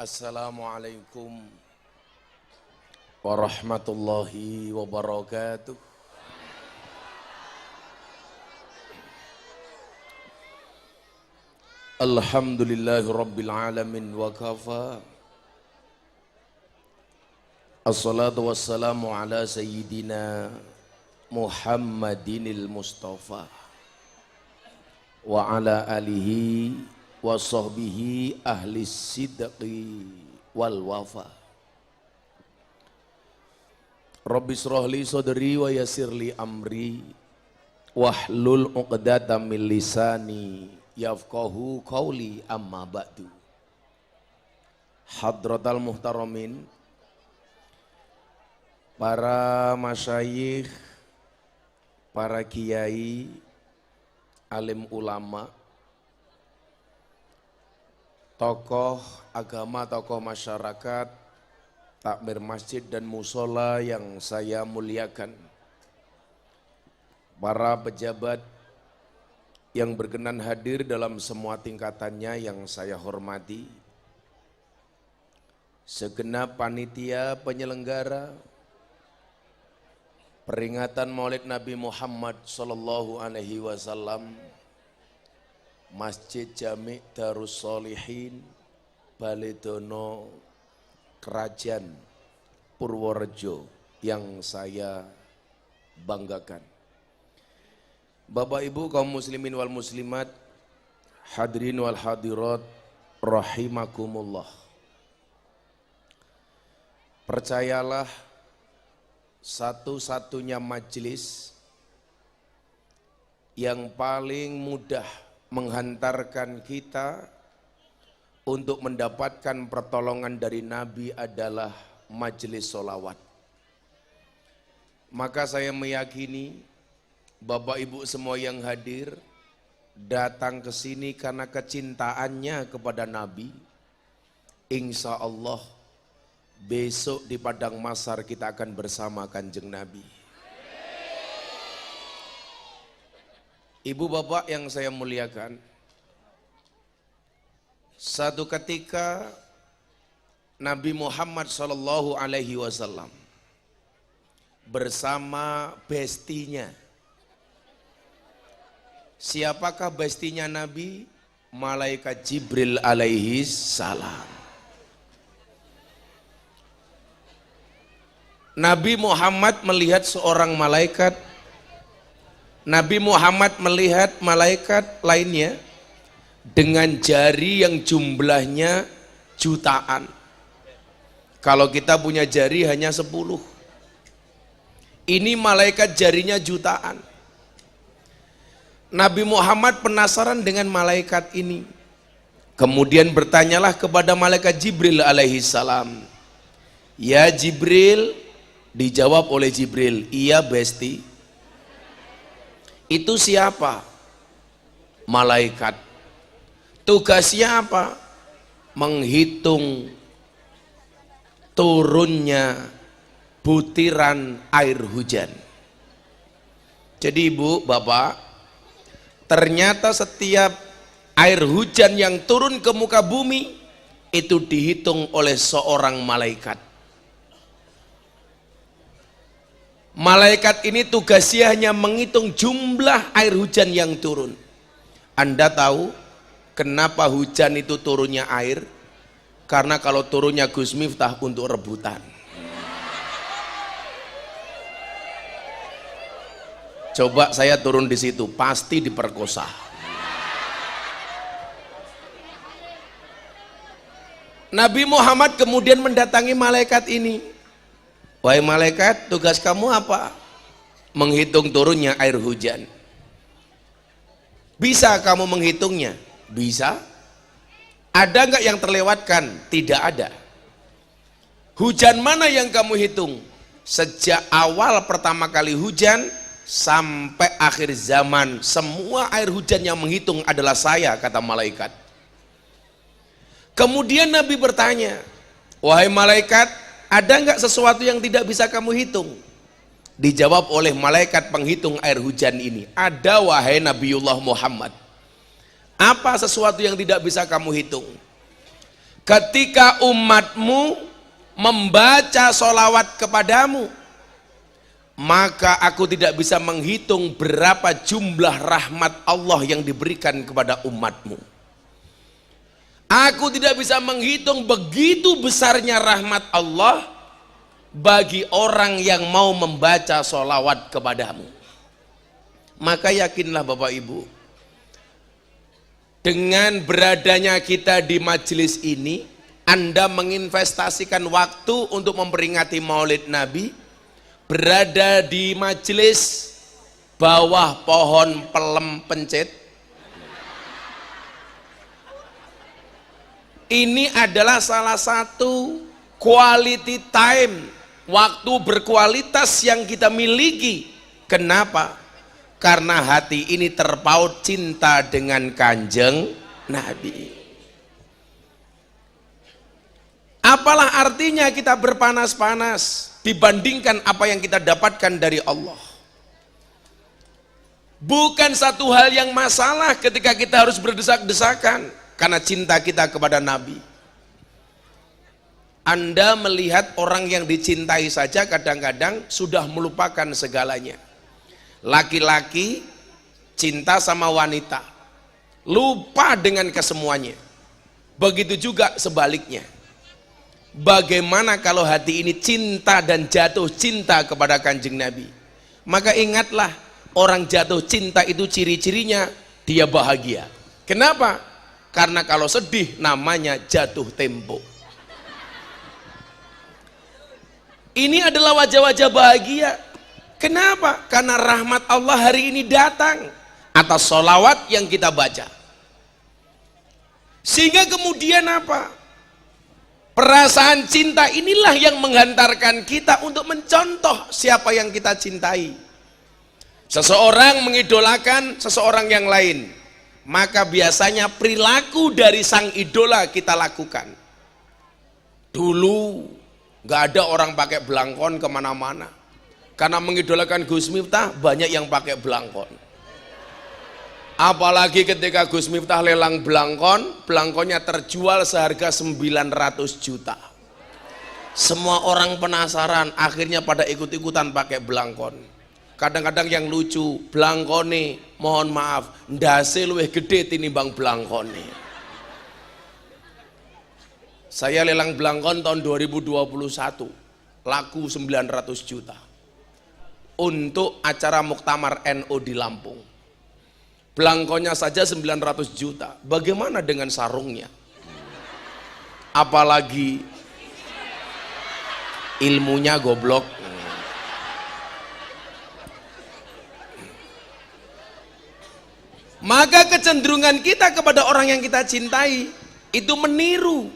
Assalamualaikum warahmatullahi wabarakatuh. Alhamdulillahi rabbil alamin wa kafa. Assalatu wassalamu ala sayyidina Muhammadinil Mustafa wa ala alihi wa sahbihi ahli sidqi wal wafa. Rabbi shrahli sadri wa yassirli amri wahlul 'uqdatam min lisani yafqahu qawli, amma ba'du. Hadratal muhtaramin, para masyayikh, para kiai, alim ulama, tokoh agama, tokoh masyarakat, takmir masjid dan musola yang saya muliakan, para pejabat yang berkenan hadir dalam semua tingkatannya yang saya hormati, segenap panitia penyelenggara peringatan Maulid Nabi Muhammad sallallahu alaihi wasallam, Masjid Jami' Darus Sholihin, Baledono, Kerajaan Purworejo yang saya banggakan. Bapak Ibu kaum muslimin wal muslimat, hadirin wal hadirat rahimakumullah. Percayalah, satu-satunya majelis yang paling mudah menghantarkan kita untuk mendapatkan pertolongan dari Nabi adalah majelis sholawat. Maka saya meyakini Bapak Ibu semua yang hadir datang ke sini karena kecintaannya kepada Nabi. Insya Allah besok di padang mahsyar kita akan bersama Kanjeng Nabi. Ibu bapak yang saya muliakan, satu ketika Nabi Muhammad sallallahu alaihi wasallam bersama bestinya. Siapakah bestinya Nabi? Malaikat Jibril alaihi salam. Nabi Muhammad melihat seorang malaikat. Nabi Muhammad melihat malaikat lainnya dengan jari yang jumlahnya jutaan. Kalau kita punya jari hanya 10. Ini malaikat jarinya jutaan. Nabi Muhammad penasaran dengan malaikat ini. Kemudian bertanyalah kepada malaikat Jibril alaihi salam. Ya Jibril, dijawab oleh Jibril, iya besti. Itu siapa? Malaikat. Tugasnya apa? Menghitung turunnya butiran air hujan. Jadi ibu, bapak, ternyata setiap air hujan yang turun ke muka bumi itu dihitung oleh seorang malaikat. Malaikat ini tugasnya hanya menghitung jumlah air hujan yang turun. Anda tahu kenapa hujan itu turunnya air? Karena kalau turunnya Gus Miftah untuk rebutan. Coba saya turun di situ, pasti diperkosa. Nabi Muhammad kemudian mendatangi malaikat ini. Wahai malaikat, tugas kamu apa? Menghitung turunnya air hujan. Bisa kamu menghitungnya? Bisa. Ada enggak yang terlewatkan? Tidak ada. Hujan mana yang kamu hitung? Sejak awal pertama kali hujan sampai akhir zaman, semua air hujan yang menghitung adalah saya, kata malaikat. Kemudian Nabi bertanya, wahai malaikat, ada enggak sesuatu yang tidak bisa kamu hitung? Dijawab oleh malaikat penghitung air hujan ini, ada wahai Nabiullah Muhammad. Apa sesuatu yang tidak bisa kamu hitung? ketika umatmu membaca sholawat kepadamu, maka aku tidak bisa menghitung berapa jumlah rahmat Allah yang diberikan kepada umatmu. Aku tidak bisa menghitung begitu besarnya rahmat Allah bagi orang yang mau membaca sholawat kepadamu. Maka yakinlah Bapak Ibu, dengan beradanya kita di majelis ini, Anda menginvestasikan waktu untuk memperingati Maulid Nabi, berada di majelis bawah pohon pelem pencit. Ini adalah salah satu quality time, waktu berkualitas yang kita miliki. Kenapa? Karena hati ini terpaut cinta dengan Kanjeng Nabi. Apalah artinya kita berpanas-panas dibandingkan apa yang kita dapatkan dari Allah. Bukan satu hal yang masalah ketika kita harus berdesak-desakan karena cinta kita kepada Nabi. Anda melihat orang yang dicintai saja kadang-kadang sudah melupakan segalanya. Laki-laki cinta sama wanita, lupa dengan kesemuanya. Begitu juga sebaliknya. Bagaimana kalau hati ini cinta dan jatuh cinta kepada Kanjeng Nabi? Maka ingatlah, orang jatuh cinta itu ciri-cirinya dia bahagia. Kenapa? Karena kalau sedih namanya jatuh tempo. Ini adalah wajah-wajah bahagia. Kenapa? Karena rahmat Allah hari ini datang atas sholawat yang kita baca. Sehingga kemudian apa? Perasaan cinta inilah yang menghantarkan kita untuk mencontoh siapa yang kita cintai. Seseorang mengidolakan seseorang yang lain, maka biasanya perilaku dari sang idola kita lakukan. Dulu gak ada orang pakai belangkon kemana-mana, karena mengidolakan Gus Miftah banyak yang pakai belangkon. Apalagi ketika Gus Miftah lelang belangkon, belangkonnya terjual seharga 900 juta. Semua orang penasaran, akhirnya pada ikut-ikutan pakai belangkon. Kadang-kadang yang lucu, belangkone mohon maaf ndase luwih gede tinimbang belangkone. Saya lelang belangkon tahun 2021, laku 900 juta untuk acara Muktamar NU di Lampung. Belangkonnya saja 900 juta, bagaimana dengan sarungnya? Apalagi ilmunya goblok. Maka kecenderungan kita kepada orang yang kita cintai itu meniru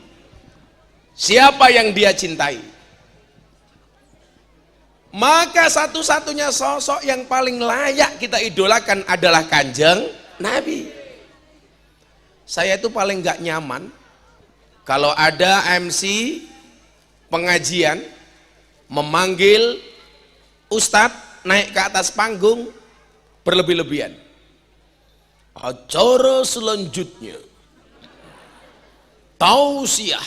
siapa yang dia cintai. Maka satu-satunya sosok yang paling layak kita idolakan adalah Kanjeng Nabi. Saya itu paling gak nyaman kalau ada MC pengajian memanggil ustadz naik ke atas panggung berlebih-lebihan. Acara selanjutnya tausiah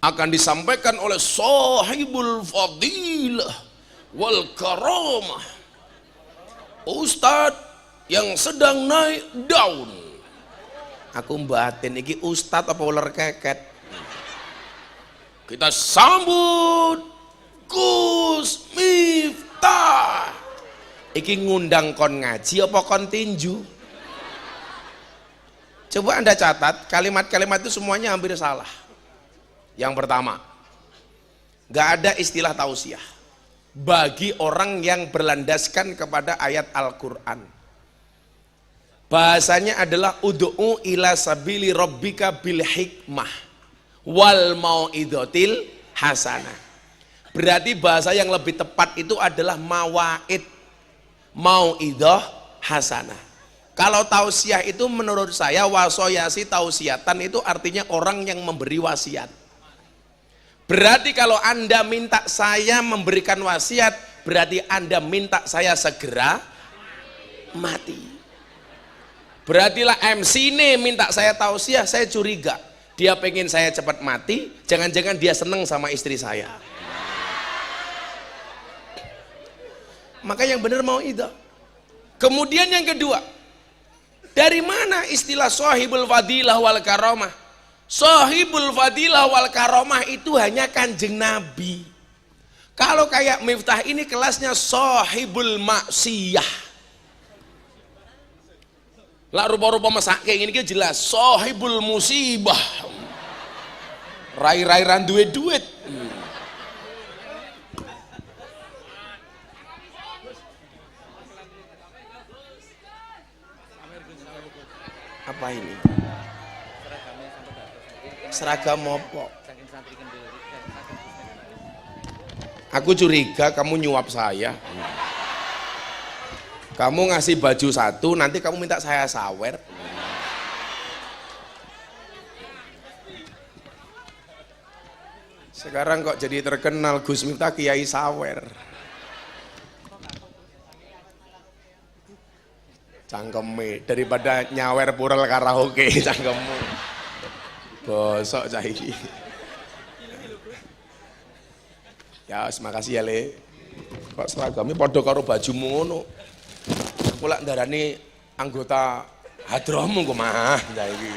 akan disampaikan oleh sahibul fadilah wal karamah, ustadz yang sedang naik daun. Aku batin iki ustadz apa ular keket. Kita sambut Gus Miftah. Iki ngundang kon ngaji apa kon tinju? Coba Anda catat, kalimat-kalimat itu semuanya hampir salah. Yang pertama, gak ada istilah tausiah bagi orang yang berlandaskan kepada ayat Al-Quran. Bahasanya adalah ud'u ila sabili rabbika bil hikmah wal mau'idotil hasanah. Berarti bahasa yang lebih tepat itu adalah mawaid, mau'idoh hasanah. Kalau tausiah itu menurut saya wasoyasi tausiatan itu artinya orang yang memberi wasiat. Berarti kalau Anda minta saya memberikan wasiat, berarti Anda minta saya segera mati. Berartilah MC ini minta saya tausiah, saya curiga. Dia pengen saya cepat mati, jangan-jangan dia seneng sama istri saya. Maka yang benar mau itu. Kemudian yang kedua, dari mana istilah sahibul fadilah wal karomah? Sahibul fadilah wal karomah itu hanya Kanjeng Nabi. Kalau kayak Miftah ini kelasnya sahibul maksiyah. Lah rupa-rupa masak kayak gini jelas sahibul musibah. Rai-rairan duit. Apa ini? Seragam apa? Aku curiga kamu nyuap saya. Kamu ngasih baju satu, nanti kamu minta saya sawer. Sekarang kok jadi terkenal Gus Miftah Kiai Sawer. Cangkeme daripada nyawer purel karaoke cangkemmu. Bosok cah iki. Ya, makasih ya Le. Kok seragamnya padha karo bajumu ngono. Aku lak ndarani anggota hadrohmu kumaha cah iki.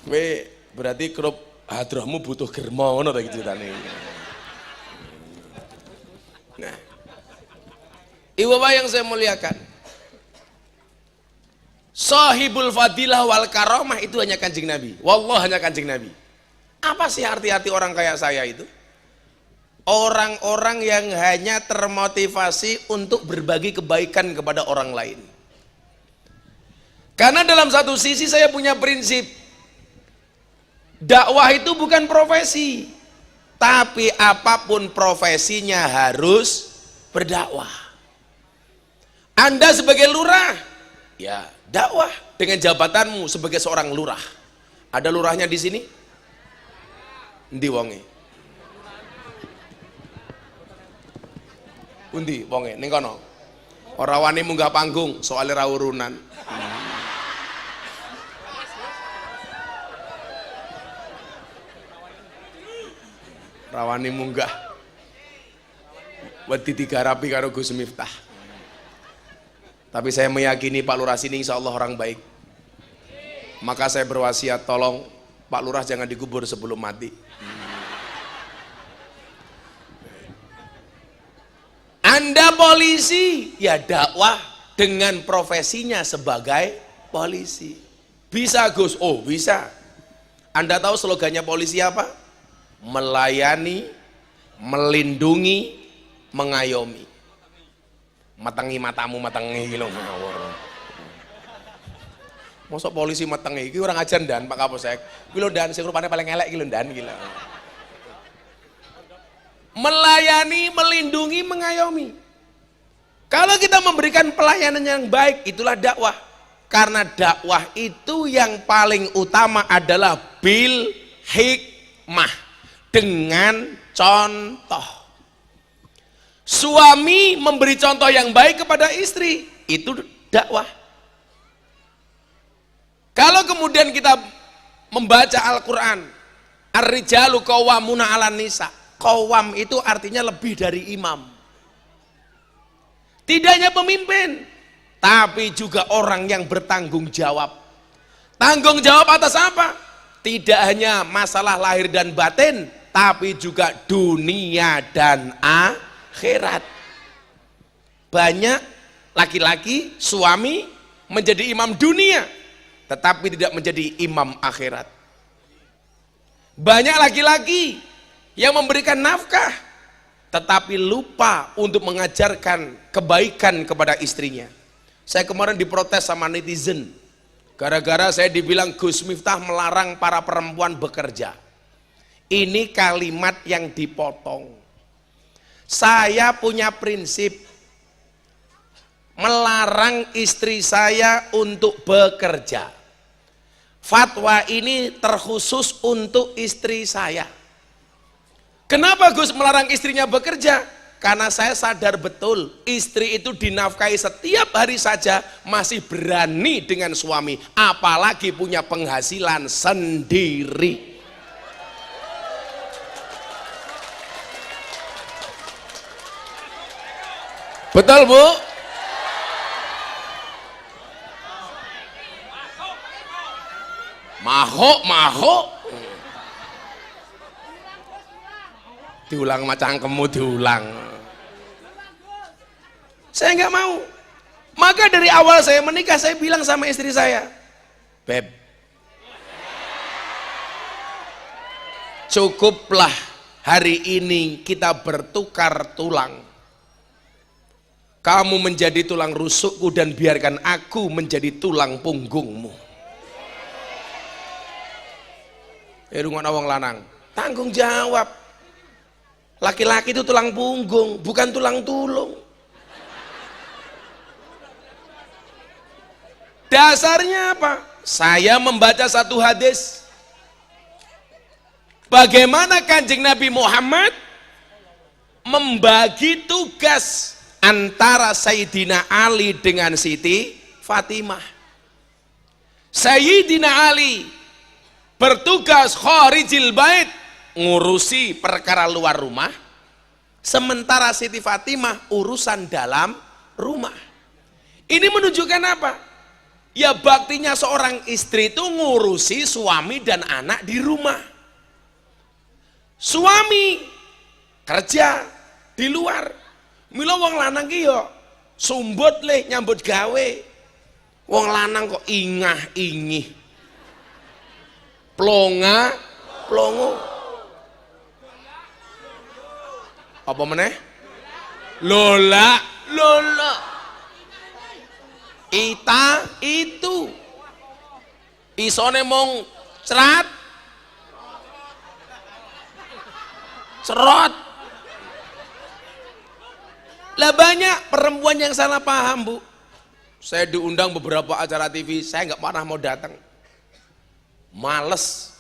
Kowe berarti grup hadrohmu butuh germo ngono ta iki ceritane. Nah, ibu bapak yang saya muliakan, sahibul fadilah wal karomah itu hanya Kanjeng Nabi. Wallah hanya Kanjeng Nabi. Apa sih arti-arti orang kayak saya itu? Orang-orang yang hanya termotivasi untuk berbagi kebaikan kepada orang lain. Karena dalam satu sisi saya punya prinsip, dakwah itu bukan profesi, tapi apapun profesinya harus berdakwah. Anda sebagai lurah, ya dakwah dengan jabatanmu sebagai seorang lurah. Ada lurahnya di sini? Endi wonge? Undi wonge ning kono. Ora wani munggah panggung soalnya ra urunan. Rawani munggah wedi digarapi karo Gus Miftah. Tapi saya meyakini Pak Lurah sini insya Allah orang baik. Maka saya berwasiat tolong Pak Lurah jangan dikubur sebelum mati. Anda polisi, ya dakwah dengan profesinya sebagai polisi. Bisa Gus? Oh bisa. Anda tahu slogannya polisi apa? Melayani, melindungi, mengayomi. Matangi matamu, matangi gitu ngawur. Mosok polisi matangi, iki orang ajan dan Pak Kapolsek. Iki lho dan sing rupane paling elek iki lho dan gila. Melayani, melindungi, mengayomi. Kalau kita memberikan pelayanan yang baik, itulah dakwah. Karena dakwah itu yang paling utama adalah bil hikmah, dengan contoh. Suami memberi contoh yang baik kepada istri, itu dakwah. Kalau kemudian kita membaca Al-Quran, ar-rijalu qawwamuna 'alan nisa, qawwam itu artinya lebih dari imam. Tidak hanya pemimpin, tapi juga orang yang bertanggung jawab. Tanggung jawab atas apa? Tidak hanya masalah lahir dan batin, tapi juga dunia dan akhirat. Banyak laki-laki suami menjadi imam dunia tetapi tidak menjadi imam akhirat. Banyak laki-laki yang memberikan nafkah tetapi lupa untuk mengajarkan kebaikan kepada istrinya. Saya kemarin diprotes sama netizen gara-gara saya dibilang Gus Miftah melarang para perempuan bekerja. Ini kalimat yang dipotong. Saya punya prinsip melarang istri saya untuk bekerja. Fatwa ini terkhusus untuk istri saya. Kenapa Gus melarang istrinya bekerja? Karena saya sadar betul istri itu dinafkahi setiap hari saja masih berani dengan suami, apalagi punya penghasilan sendiri. Betul Bu? Mahok diulang macam kamu diulang. Saya nggak mau. Maka dari awal saya menikah saya bilang sama istri saya, Beb, cukuplah hari ini kita bertukar tulang. Kamu menjadi tulang rusukku dan biarkan aku menjadi tulang punggungmu. Rungon awang lanang, tanggung jawab. Laki-laki itu tulang punggung, bukan tulang tulung. Dasarnya apa? Saya membaca satu hadis. Bagaimana Kanjeng Nabi Muhammad membagi tugas antara Sayyidina Ali dengan Siti Fatimah. Sayyidina Ali bertugas kharijil bait, ngurusi perkara luar rumah, sementara Siti Fatimah urusan dalam rumah. Ini menunjukkan apa? Ya baktinya seorang istri itu ngurusi suami dan anak di rumah. Suami kerja di luar. Mila wong lanang ki yo sumbut le nyambut gawe. Wong lanang kok ingah-ingih. Plongo. Apa meneh? Lola. Itu. Isone mong cerot. Lah banyak perempuan yang salah paham Bu. Saya diundang beberapa acara TV, saya nggak pernah mau datang. Males.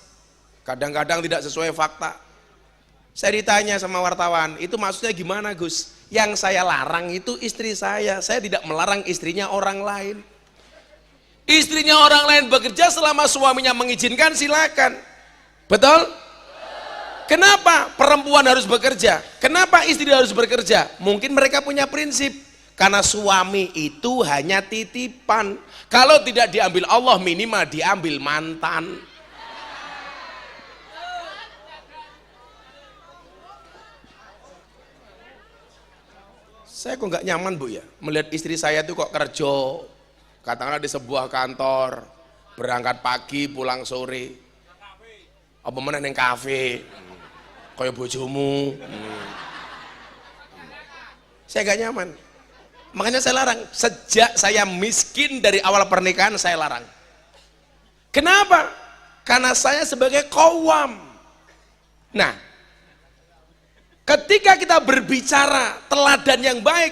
Kadang-kadang tidak sesuai fakta. Saya ditanya sama wartawan, itu maksudnya gimana Gus? Yang saya larang itu istri saya tidak melarang istrinya orang lain. Istrinya orang lain bekerja selama suaminya mengizinkan silakan. Betul? Kenapa perempuan harus bekerja? Kenapa istri harus bekerja? Mungkin mereka punya prinsip. Karena suami itu hanya titipan. Kalau tidak diambil Allah minimal diambil mantan. Saya kok nggak nyaman Bu ya, melihat istri saya tuh kok kerja, katakanlah di sebuah kantor, berangkat pagi pulang sore, apa mana neng kafe, kayak bojomu. Saya nggak nyaman, makanya saya larang. Sejak saya miskin dari awal pernikahan saya larang. Kenapa? Karena saya sebagai qawwam. Nah, ketika kita berbicara teladan yang baik,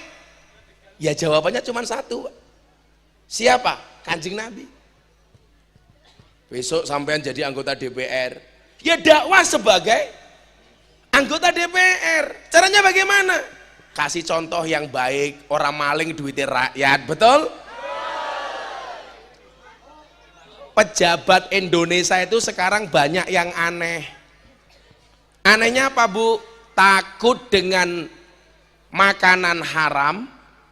ya jawabannya cuma satu. Siapa? Kanjeng Nabi. Besok sampean jadi anggota DPR, ya dakwah sebagai anggota DPR. Caranya bagaimana? Kasih contoh yang baik, orang maling duitnya rakyat, betul? Pejabat Indonesia itu sekarang banyak yang aneh. Anehnya apa Bu? Takut dengan makanan haram,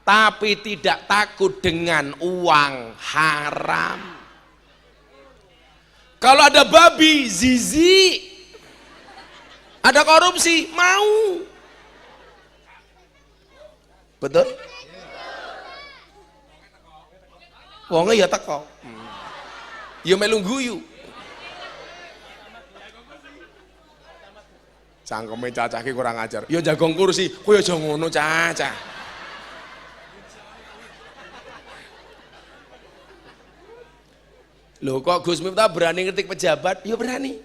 tapi tidak takut dengan uang haram. Kalau ada babi, zizi, ada korupsi, mau. Betul? Wongnya ya teko. Ya melu guyu. Cangkeme cacah ki kurang ajar. Ya jagong kursi, kowe aja ngono cacah. Loh kok Gus Miftah berani ngetik pejabat? Ya berani.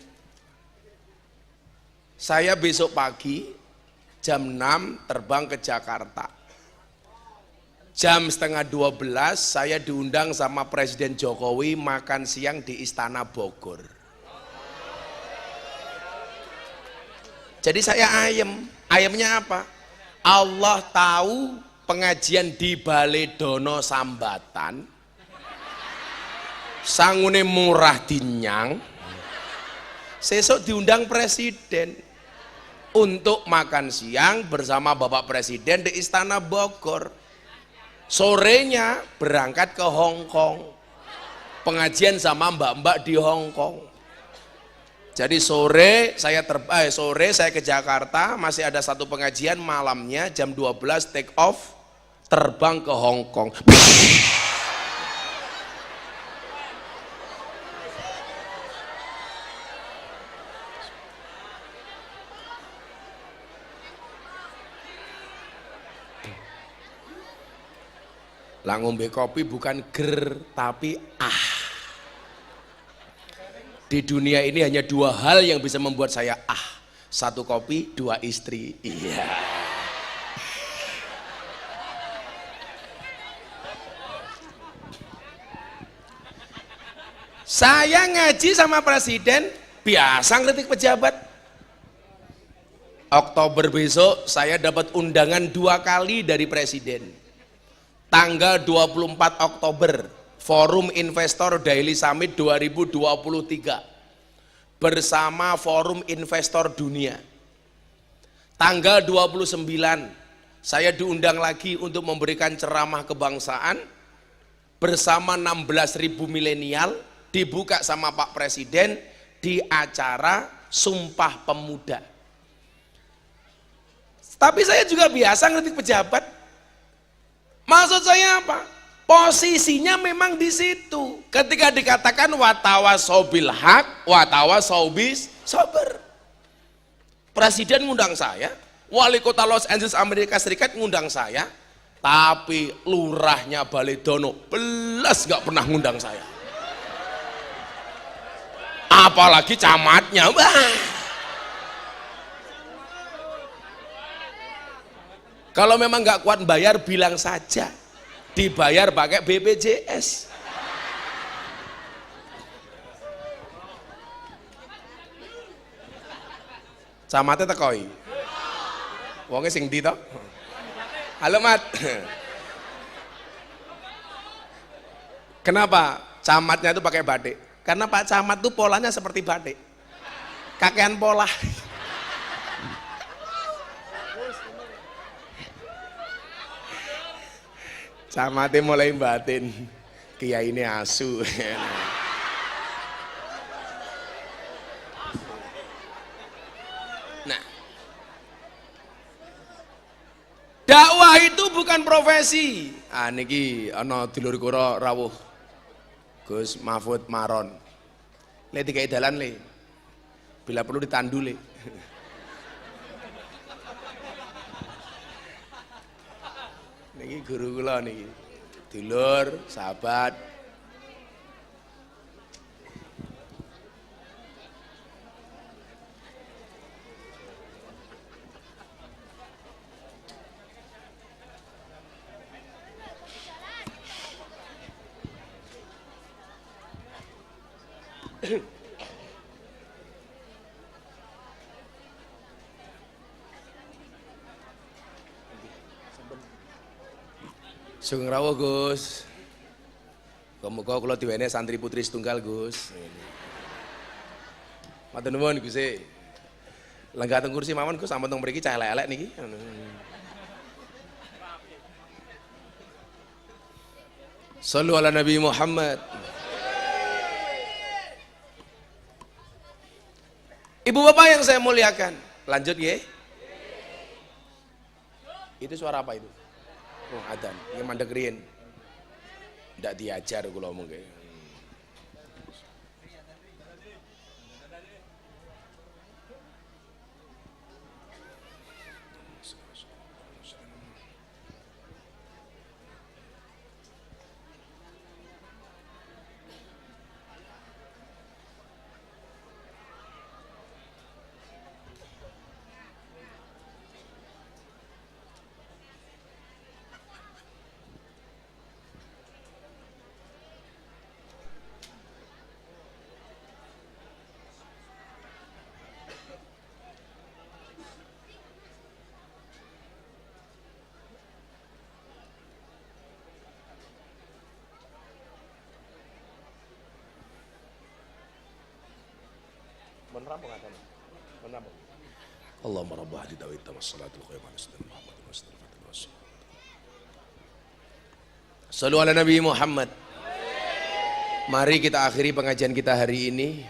Saya besok pagi jam 6 terbang ke Jakarta. Jam setengah 12 saya diundang sama Presiden Jokowi makan siang di Istana Bogor. Jadi saya ayamnya apa? Allah tahu pengajian di Baledono Sambatan sangune murah dinyang, sesuk diundang presiden untuk makan siang bersama Bapak Presiden di Istana Bogor. Sorenya berangkat ke Hong Kong, pengajian sama mbak-mbak di Hong Kong. Jadi sore saya ke Jakarta, masih ada satu pengajian, malamnya jam 12 take off terbang ke Hong Kong. Lah ngombe kopi bukan ger tapi ah. Di dunia ini hanya dua hal yang bisa membuat saya ah. Satu kopi, dua istri. Iya. Saya ngaji sama presiden, biasa ngeritik pejabat. Oktober besok saya dapat undangan 2 kali dari presiden. Tanggal 24 Oktober, Forum Investor Daily Summit 2023 bersama Forum Investor Dunia. Tanggal 29 saya diundang lagi untuk memberikan ceramah kebangsaan bersama 16.000 milenial, dibuka sama Pak Presiden di acara Sumpah Pemuda. Tapi saya juga biasa ngeritik pejabat. Maksud saya apa? Posisinya memang di situ. Ketika dikatakan watawasau bil haq, watawasau bis sabar. Presiden ngundang saya, wali kota Los Angeles Amerika Serikat ngundang saya, tapi lurahnya Baledono belas nggak pernah ngundang saya. Apalagi camatnya. Kalau memang nggak kuat bayar, bilang saja. Dibayar pakai BPJS. Camatnya tekoi. Wongnya sing di toh. Halo Mat. Kenapa camatnya itu pakai batik? Karena Pak Camat itu polanya seperti batik. Kakean pola. Camatnya mulai batin, kiai ini asu. Nah, dakwah itu bukan profesi. Niki ana dulur kula rawuh Gus Mahfud Maron. Le dikai dalan le. Bila perlu ditandu le. Niki guru kula niki, dulur, sahabat. Sugeng rawuh Gus. Muga kula diwenehi santri putri setunggal Gus. Matur nuwun Gus. Lenggah teng kursi mawon Gus, sampun teng mriki cah elek-elek niki. Shallu ala Nabi Muhammad. Ibu bapak yang saya muliakan, lanjut ya. Itu suara apa itu? Oh, adzan. Ini mandek rien. Ndak diajar kula mungkin. Allahumma rabb hadhihi da'wati wassalatul qayyimah Muhammadin wasallam. Sallu ala Nabi Muhammad. Mari kita akhiri pengajian kita hari ini.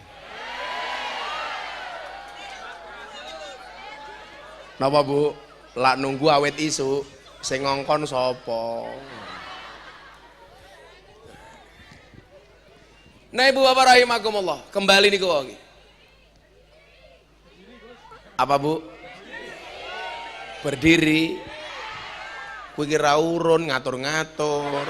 Napa Bu? Lak nunggu awet isu, sing ngongkon sapa? Nah Ibu Bapak rahimakumullah, kembali niku wae. Apa Bu? Berdiri. Kuwi kira urun ngatur-ngatur.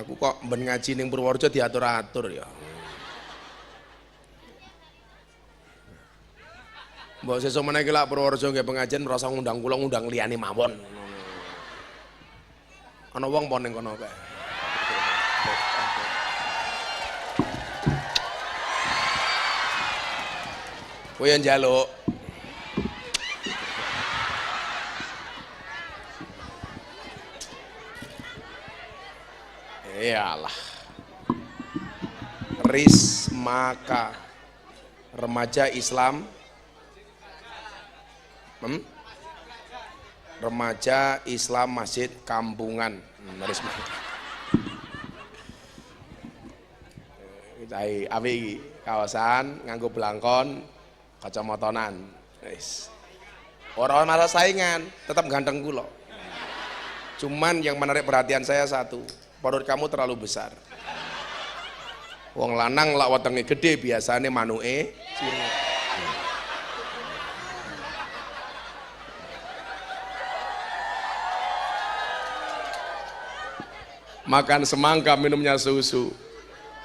Aku kok ben ngaji ning Purworejo diatur-atur ya. Mbok sesuk meneh iki lak Purworejo nggih pengajian merasa ngundang kula ngundang liyane mawon. Ana wong apa ning kono kae. Kowe yang njaluk. Iyalah. Rismaka remaja Islam remaja Islam Masjid Kampungan Rismaka. Kita awi kawasan nganggo blangkon kacamatanan. Wis. Ora masalah saingan, tetap ganteng kula. Cuman yang menarik perhatian saya satu, perut kamu terlalu besar. Wong lanang lak wetenge gede biasane manuke cilik. Makan semangka, minumnya susu.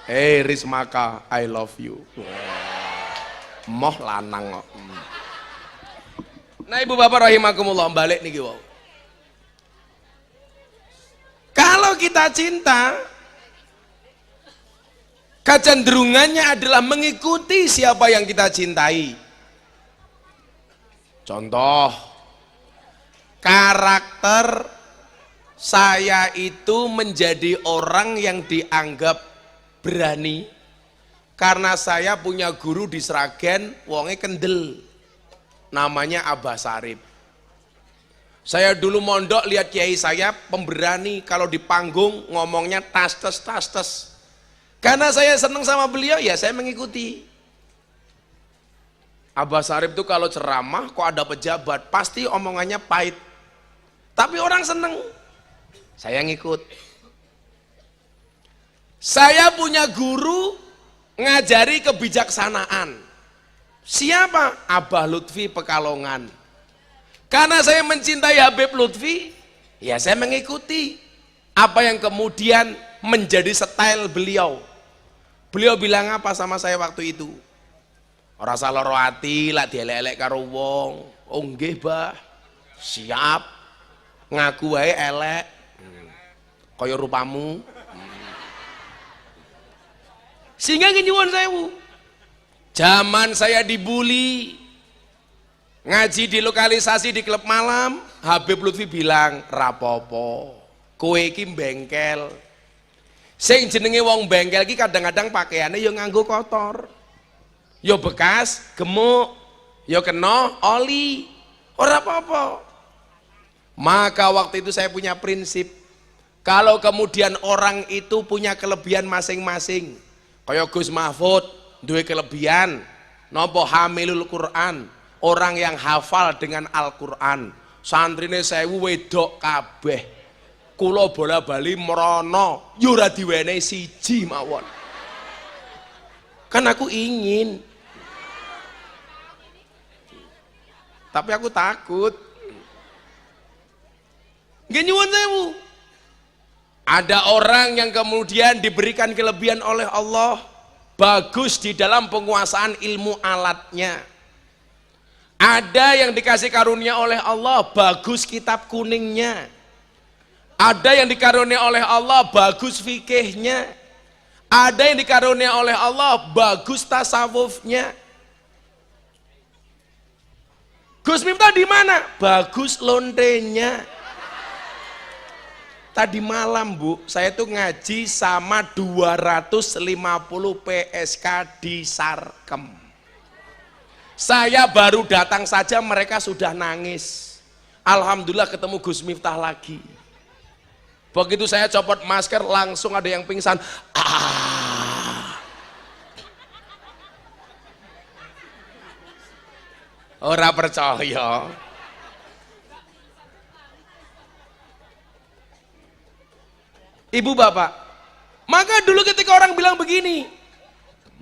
Hey Rismaka, I love you. Moh lanang kok. Nah Ibu Bapak rahimakumullah, balik niki wau. Kalau kita cinta, kecenderungannya adalah mengikuti siapa yang kita cintai. Contoh, karakter saya itu menjadi orang yang dianggap berani karena saya punya guru di Sragen, wonge kendel, namanya Abah Sarip. Saya dulu mondok lihat kiai saya pemberani, kalau di panggung ngomongnya tas-tes. Karena saya senang sama beliau, ya saya mengikuti. Abah Sarip itu kalau ceramah kok ada pejabat, pasti omongannya pahit. Tapi orang seneng, saya ngikut. Saya punya guru ngajari kebijaksanaan. Siapa? Abah Lutfi Pekalongan. Karena saya mencintai Habib Lutfi, ya saya mengikuti apa yang kemudian menjadi style beliau. Beliau bilang apa sama saya waktu itu? Ora salah ro ati lak dielek-elek karo wong. Oh nggih, Bah. Siap. Ngaku wae elek. Kaya rupamu. Sehingga nyuwun sewu. Zaman saya dibully, ngaji di lokalisasi di klub malam, Habib Lutfi bilang, rapopo, kowe iki bengkel. Sing jenenge wong bengkel iki kadang-kadang pakaiannya yo nganggo kotor, yo bekas, gemuk, yo kena oli, ora apa-apa. Maka waktu itu saya punya prinsip, kalau kemudian orang itu punya kelebihan masing-masing, kaya Gus Mahfud duwe kelebihan, nopo hamilul Quran, orang yang hafal dengan Al-Quran, santrine 1000 wedok kabeh, kula bola-bali merono yura diwenehi siji mawon. Kan aku ingin, tapi aku takut. Nggih nyuwun sewu. Ada orang yang kemudian diberikan kelebihan oleh Allah, bagus di dalam penguasaan ilmu alatnya. Ada yang dikasih karunia oleh Allah, bagus kitab kuningnya. Ada yang dikarunia oleh Allah, bagus fikihnya. Ada yang dikarunia oleh Allah, bagus tasawufnya. Gus Miftah di mana? Bagus lontenya. Tadi malam Bu, saya tuh ngaji sama 250 PSK di Sarkem. Saya baru datang saja mereka sudah nangis. Alhamdulillah ketemu Gus Miftah lagi. Begitu saya copot masker langsung ada yang pingsan. Ora percaya. Ibu bapak, maka dulu ketika orang bilang begini,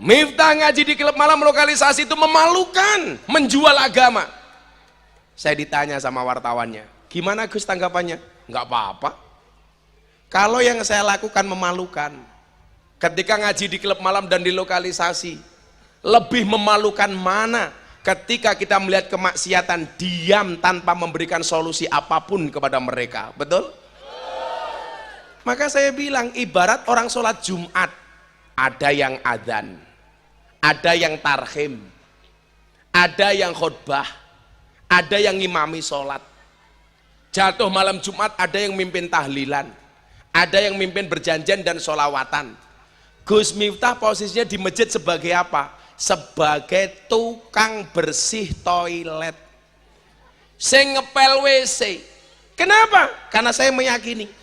Miftah ngaji di klub malam lokalisasi itu memalukan, menjual agama. Saya ditanya sama wartawannya, gimana Gus tanggapannya? Enggak apa-apa. Kalau yang saya lakukan memalukan, ketika ngaji di klub malam dan di lokalisasi, lebih memalukan mana ketika kita melihat kemaksiatan diam tanpa memberikan solusi apapun kepada mereka, betul? Maka saya bilang ibarat orang sholat Jumat, ada yang adzan, ada yang tarhim, ada yang khutbah, ada yang ngimami sholat. Jatuh malam Jumat ada yang mimpin tahlilan, ada yang mimpin berjanjian dan sholawatan. Gus Miftah posisinya di masjid sebagai apa? Sebagai tukang bersih toilet, saya ngepel WC. Kenapa? Karena saya meyakini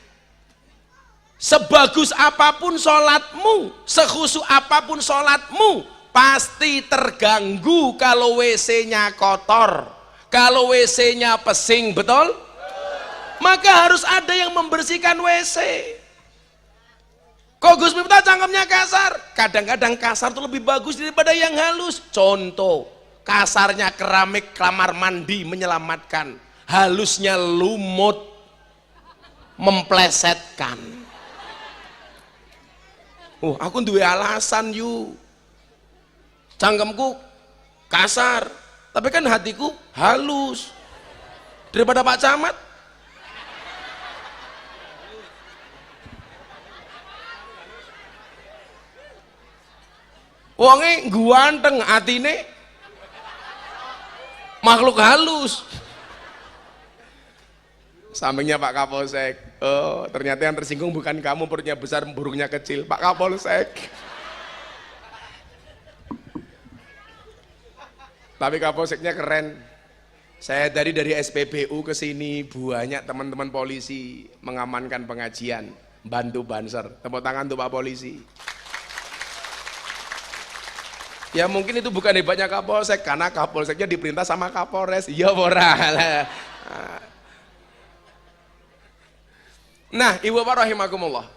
sebagus apapun sholatmu, sekhusyuk apapun sholatmu, pasti terganggu kalau WC-nya kotor, kalau WC-nya pesing, betul? Maka harus ada yang membersihkan WC. Kok Gus Miftah cangkemnya kasar? Kadang-kadang kasar itu lebih bagus daripada yang halus. Contoh, kasarnya keramik kamar mandi menyelamatkan, halusnya lumut memplesetkan. Oh, aku duwe alasan yu, cangkemku kasar, tapi kan hatiku halus. Daripada Pak Camat. Wonge guanteng, atine makhluk halus. Sampingnya Pak Kapolsek. Oh, ternyata yang tersinggung bukan kamu, perutnya besar, burungnya kecil. Pak Kapolsek. Tapi Kapolseknya keren. Saya dari SPBU ke sini, banyak teman-teman polisi mengamankan pengajian, bantu banser. Tepuk tangan untuk Pak Polisi. Ya mungkin itu bukan hebatnya Kapolsek, karena Kapolseknya diperintah sama Kapolres. Iya ora. Nah, Ibu Bapak rahimakumullah.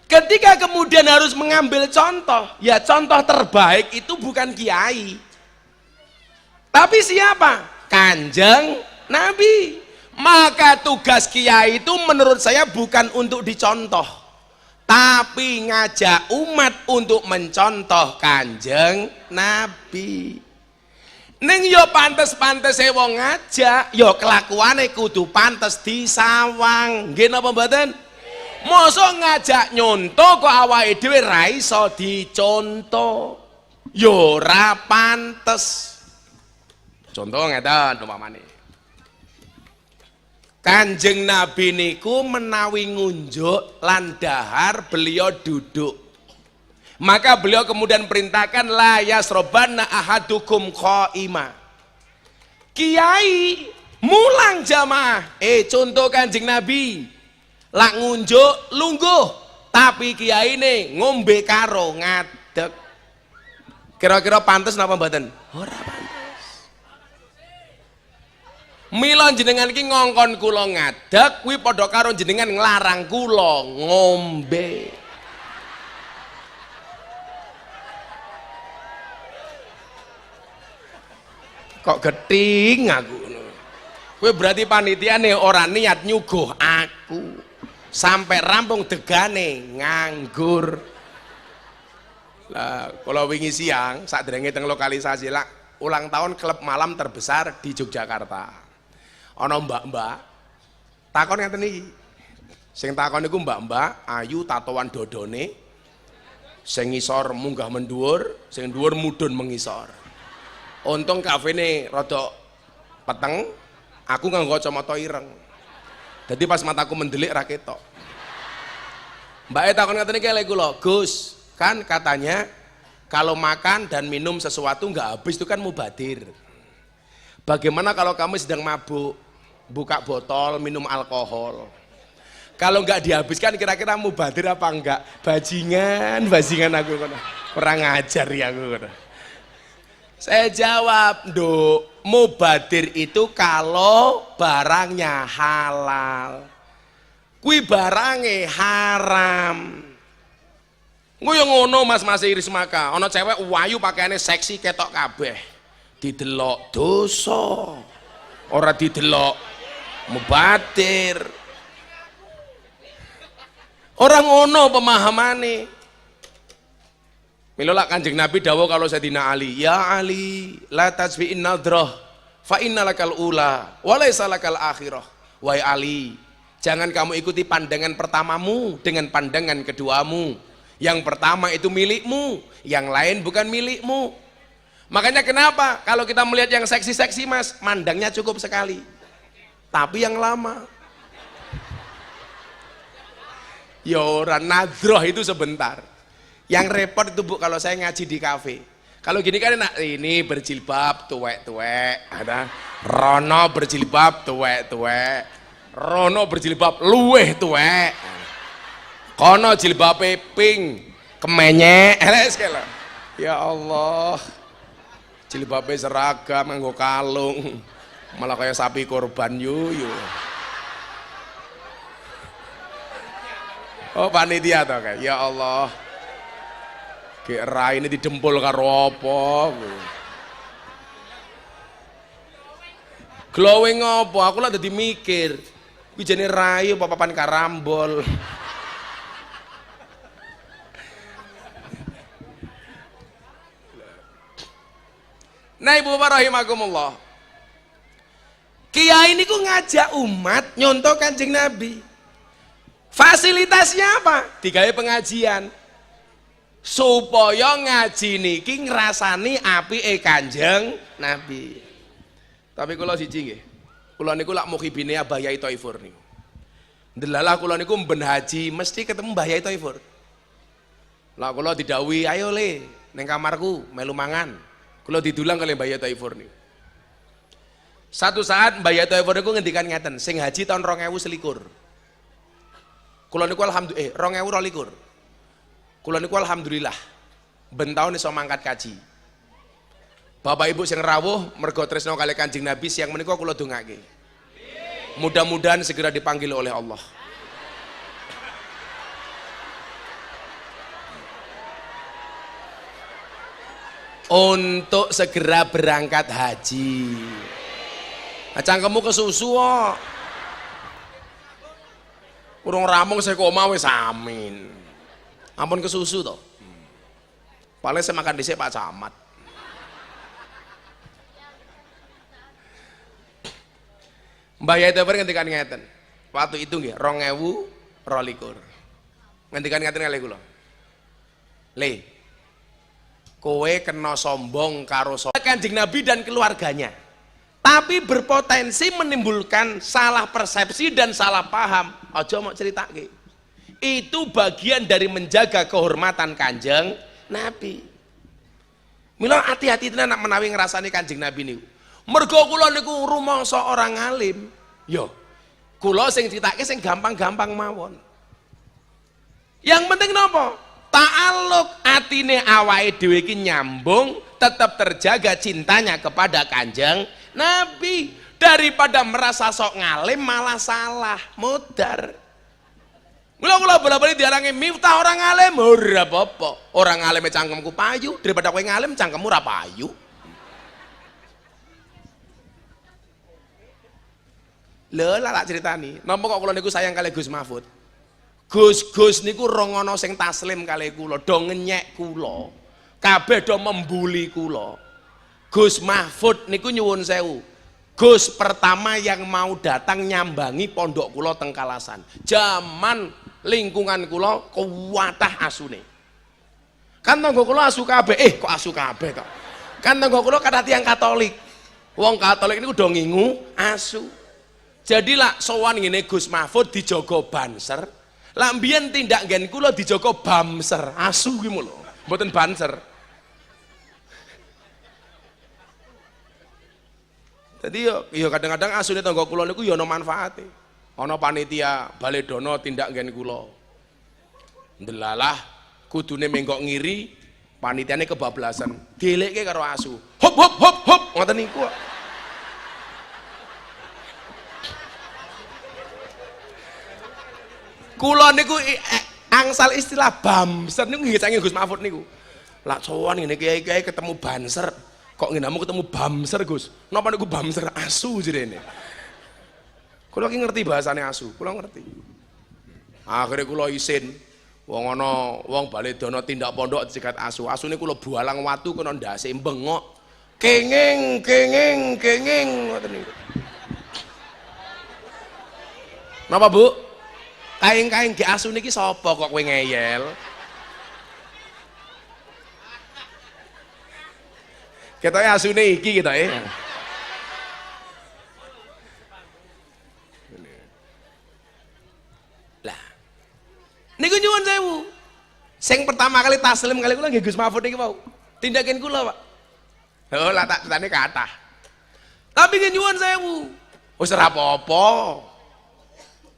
Ketika kemudian harus mengambil contoh, ya contoh terbaik itu bukan kiai. Tapi siapa? Kanjeng Nabi. Maka tugas kiai itu menurut saya bukan untuk dicontoh, tapi ngajak umat untuk mencontoh Kanjeng Nabi. Ning yo pantes-pantes wong ngajak, yo kelakuane kudu pantes disawang. Nggih napa mboten? Mosok ngajak nyonto kok awake dhewe ra iso diconto, yo ora pantes. Contoh ngeten umpamane. Kanjeng Nabi niku menawi ngunjuk lan dahar beliau duduk. Maka beliau kemudian perintahkan la yasrobanna ahadukum qaima. Kiai mulang jamaah. Contoh Kanjeng Nabi. Lak ngunjuk lungguh, tapi kiai ini ngombe karo ngadeg. Kira-kira pantes napa mboten? Ora pantes. Mila jenengan iki ngongkon kula ngadeg kuwi padha karo jenengan nglarang kula ngombe. Kok geting aku. Kowe berarti panitiane ora niat nyuguh aku. Sampai rampung degane nganggur. Lah kalau wingi siang sakderenge teng lokalisasi lah ulang tahun klub malam terbesar di Yogyakarta. Ana mbak-mbak takon ngeten iki. Sing takon niku mbak-mbak ayu tatoan dodone. Sing ngisor munggah mendhuwur, sing dhuwur mudhun mengisor. Untung kafene rada peteng, aku nganggo kacamata ireng. Jadi pas mataku mendelik ra ketok. Mbak takon ngaten iki lek kula, Gus, kan katanya kalau makan dan minum sesuatu nggak habis itu kan mubadir. Bagaimana kalau kamu sedang mabuk, buka botol, minum alkohol? Kalau nggak dihabiskan kira-kira mubadir apa enggak? Bajingan aku kurang ajar ya aku. Saya jawab, Nduk, mubadir itu kalau barangnya halal. Kui barangnya haram. Gue yang ngono mas iris maka, ono cewek wayu pakaiannya seksi ketok kabeh. Didelok dosa, ora didelok mubadir. Orang ngono pemahamane. Milola Kanjeng Nabi dawuh kalau Sayyidina Ali, ya Ali, la tajfi'in nadrah, fa innalakal ula, wa laysa lakal akhirah. Wahai Ali, jangan kamu ikuti pandangan pertamamu dengan pandangan keduamu. Yang pertama itu milikmu, yang lain bukan milikmu. Makanya kenapa kalau kita melihat yang seksi-seksi mas, mandangnya cukup sekali. Tapi yang lama. Ya orang nadroh itu sebentar. Yang repot itu Bu kalau saya ngaji di kafe. Kalau gini kan enak, ini berjilbab tuwek-tuwek, ada Rono berjilbab tuwek-tuwek, Rono berjilbab luweh tuwek, kono jilbabe pink, kemenyek, ya Allah, jilbabe seragam nganggo kalung, malah kayak sapi korban yuyu. Oh panitia toh kayak, ya Allah. Kayak rai ini didempul karo apa? Glowing apa? Aku lah dadi mikir. Kuwi jane rai apa papan karambol. Nah Ibu Bapak rahimakumullah. Kiai ini ku ngajak umat nyontoh Kanjeng Nabi. Fasilitasnya apa? Digawe pengajian. Supaya ngaji niki ngrasani apike Kanjeng Nabi. Tapi kula siji nggih. Kula niku lak mukhibine Mbah Yai Thaifur niku. Ndelalah kula niku mben haji mesti ketemu Mbah Yai Thaifur. Lah kula didhawuhi, "Ayo le, ning kamarku melu mangan." Kula didulang kali Mbah Yai Thaifur niku. Satu saat Mbah Yai Thaifur niku ngendikan ngeten, sing haji tahun 2021. Kula niku alhamdulillah 2022. Kula niku alhamdulillah ben taun iso mangkat kaji. Bapak Ibu sing rawuh mergo tresno kalih Kanjeng Nabi siang menika kula dongake. Mudah-mudahan segera dipanggil oleh Allah. Untuk segera berangkat haji. Cangkemmu kesusu kok. Urung ramung saya koma wis amin. Ampun kesusu toh. Paling saya makan dhisik Pak Camat. Mbah Yai Thaifur ngendikan ngeten. Waktu itu nggih 2022. Ngendikan ngeten kalih kula. Le, kowe kena sombong karo Kanjeng Nabi dan keluarganya. Tapi berpotensi menimbulkan salah persepsi dan salah paham. Aja mau ceritake. Itu bagian dari menjaga kehormatan Kanjeng Nabi. Mila hati-hati tenan nak menawi ngrasani Kanjeng Nabi niku. Mergo kula niku rumangsa orang alim. Yo, kula sing critake sing gampang-gampang mawon. Yang penting napa? Ta'alluq atine awake dhewe iki nyambung, tetap terjaga cintanya kepada Kanjeng Nabi. Daripada merasa sok ngalim malah salah, mudar. Mula bola-bali diarangi miftah orang alim, ora apa-apa. Orang alim cangkemku payu, daripada kowe ngalim cangkemmu ora payu. Lho lah ceritani. Napa kok kula niku sayang kali Gus Mahfud? Gus niku rongono sing taslim kali kula, do ngenyek kula. Kabeh do membuli kula. Gus Mahfud niku nyuwun sewu. Gus pertama yang mau datang nyambangi pondok kula teng Kalasan. Zaman lingkungan kula kuwatah asune. Kan tangga kula asu kabeh, kok asu kabeh kok. Kan tangga kula kathah tiyang Katolik. Wong Katolik niku do ngingu asu. Jadi lah sowan ngene Gus Mahfud dijogo banser. Lah mbiyen tindak nggen kula dijogo bamser, asu ki lho, mboten banser. Jadi yo kadang-kadang asune tangga kula niku yo ana manfaate. Ana panitia Baledono tindak nggen kula. Ndelalah kudune menggok ngiri, panitiane kebablasan. Dielekke karo asu. Hop hop hop hop ngoten niku. Kula niku angsal istilah bamser niku nggih saking Gus Mahfud niku. Lah sowan ngene kiai-kiai ketemu banser, kok ngenamu ketemu bamser Gus. Napa niku bamser asu jirene. Kula ki ngerti bahasane asu, kula ngerti. Akhire kula isin wong ana wong Baledono tindak pondok dicegat asu. Asune kula bualang watu kena ndase bengok. Kenging kenging kenging ngoten niku. Napa Bu? Kaing-kaing ge asu niki sapa kok kowe ngeyel? Ketoke asune iki ketoke. Lah. Niku nyuwun sewu. Sing pertama kali taslim kali kula nggih Gus Mahfud niki wau. Tindakan kula, Pak. Oh, lah tak tane kathah. Tapi nggih nyuwun sewu. Wis ora apa-apa.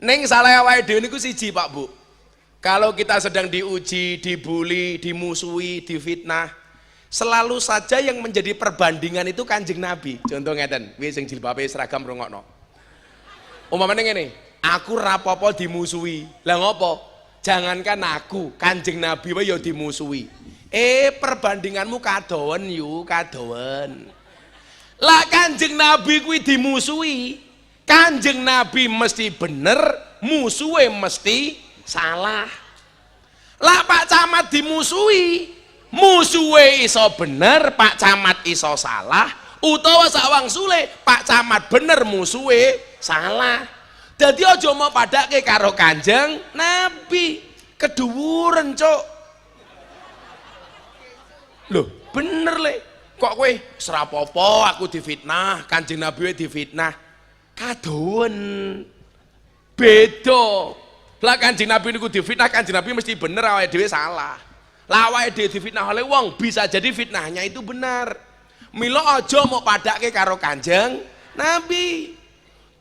Neng salah awake dhewe niku siji Pak Bu. Kalau kita sedang diuji, dibully, dimusuhi, difitnah, selalu saja yang menjadi perbandingan itu Kanjeng Nabi. Contoh ngeten, wis sing jilbabe seragam rungokno. Umpamane ngene, aku rapopo dimusuhi. Lah ngopo? Jangankan aku, Kanjeng Nabi wae ya dimusuhi. Perbandinganmu kadowen yu, kadowen. Lah Kanjeng Nabi kuwi dimusuhi. Kanjeng Nabi mesti bener, musuhe mesti salah. Lah Pak Camat dimusuhi, musuhe iso bener, Pak Camat iso salah, utawa sawang sule Pak Camat bener, musuhe salah. Jadi aja mau padake karo Kanjeng Nabi, keduwuren cuk. Loh, bener le. Kok kowe serapopo aku difitnah, Kanjeng Nabi difitnah. Kadowen beda. Lah Kanjeng Nabi niku difitnah, Kanjeng Nabi mesti bener, awake dhewe salah. Lah awake dhewe difitnah oleh wong, bisa jadi fitnahnya itu benar. Mila aja mau padake karo Kanjeng Nabi.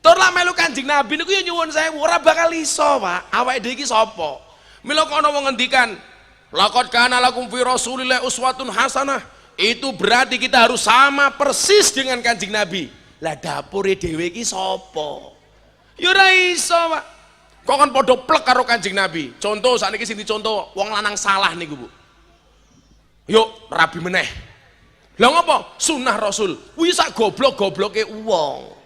Tur lah melu Kanjeng Nabi niku ya nyuwun sewu, ora bakal iso, Pak. Awake dhewe iki sapa? Mila kok ana wong ngendikan, laqad kana lakum fi Rasulillah uswatun hasanah. Itu berarti kita harus sama persis dengan Kanjeng Nabi. Lah dapure dhewe iki sapa? Ya ora iso, Pak. Kok kan padha plek karo Kanjeng Nabi. Contoh sakniki sing dicontoh wong lanang salah niku, Bu. Yuk rabi meneh. Lah ngopo? Sunah Rasul. Kuwi sak goblok-gobloke wong.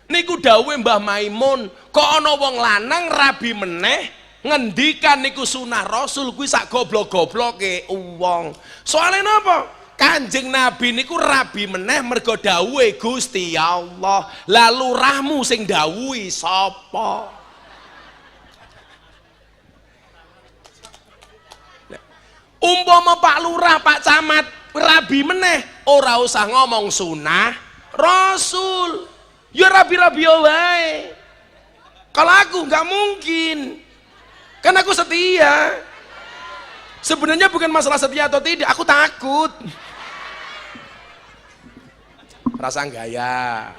Niku dawuhe Mbah Maimun, kok ana wong lanang rabi meneh ngendikan niku sunah Rasul, kuwi sak goblok-gobloke wong. Soale napa? Kanjeng Nabi niku rabi meneh mergo dawuhe Gusti Allah. Lalu rahmu sing dawuhi sapa? Umpama Pak Lurah, Pak Camat rabi meneh, ora usah ngomong sunah Rasul. Ya rabi-rabi wae. Kalau aku nggak mungkin. Kan aku setia. Sebenarnya bukan masalah setia atau tidak, aku takut. Rasa gaya.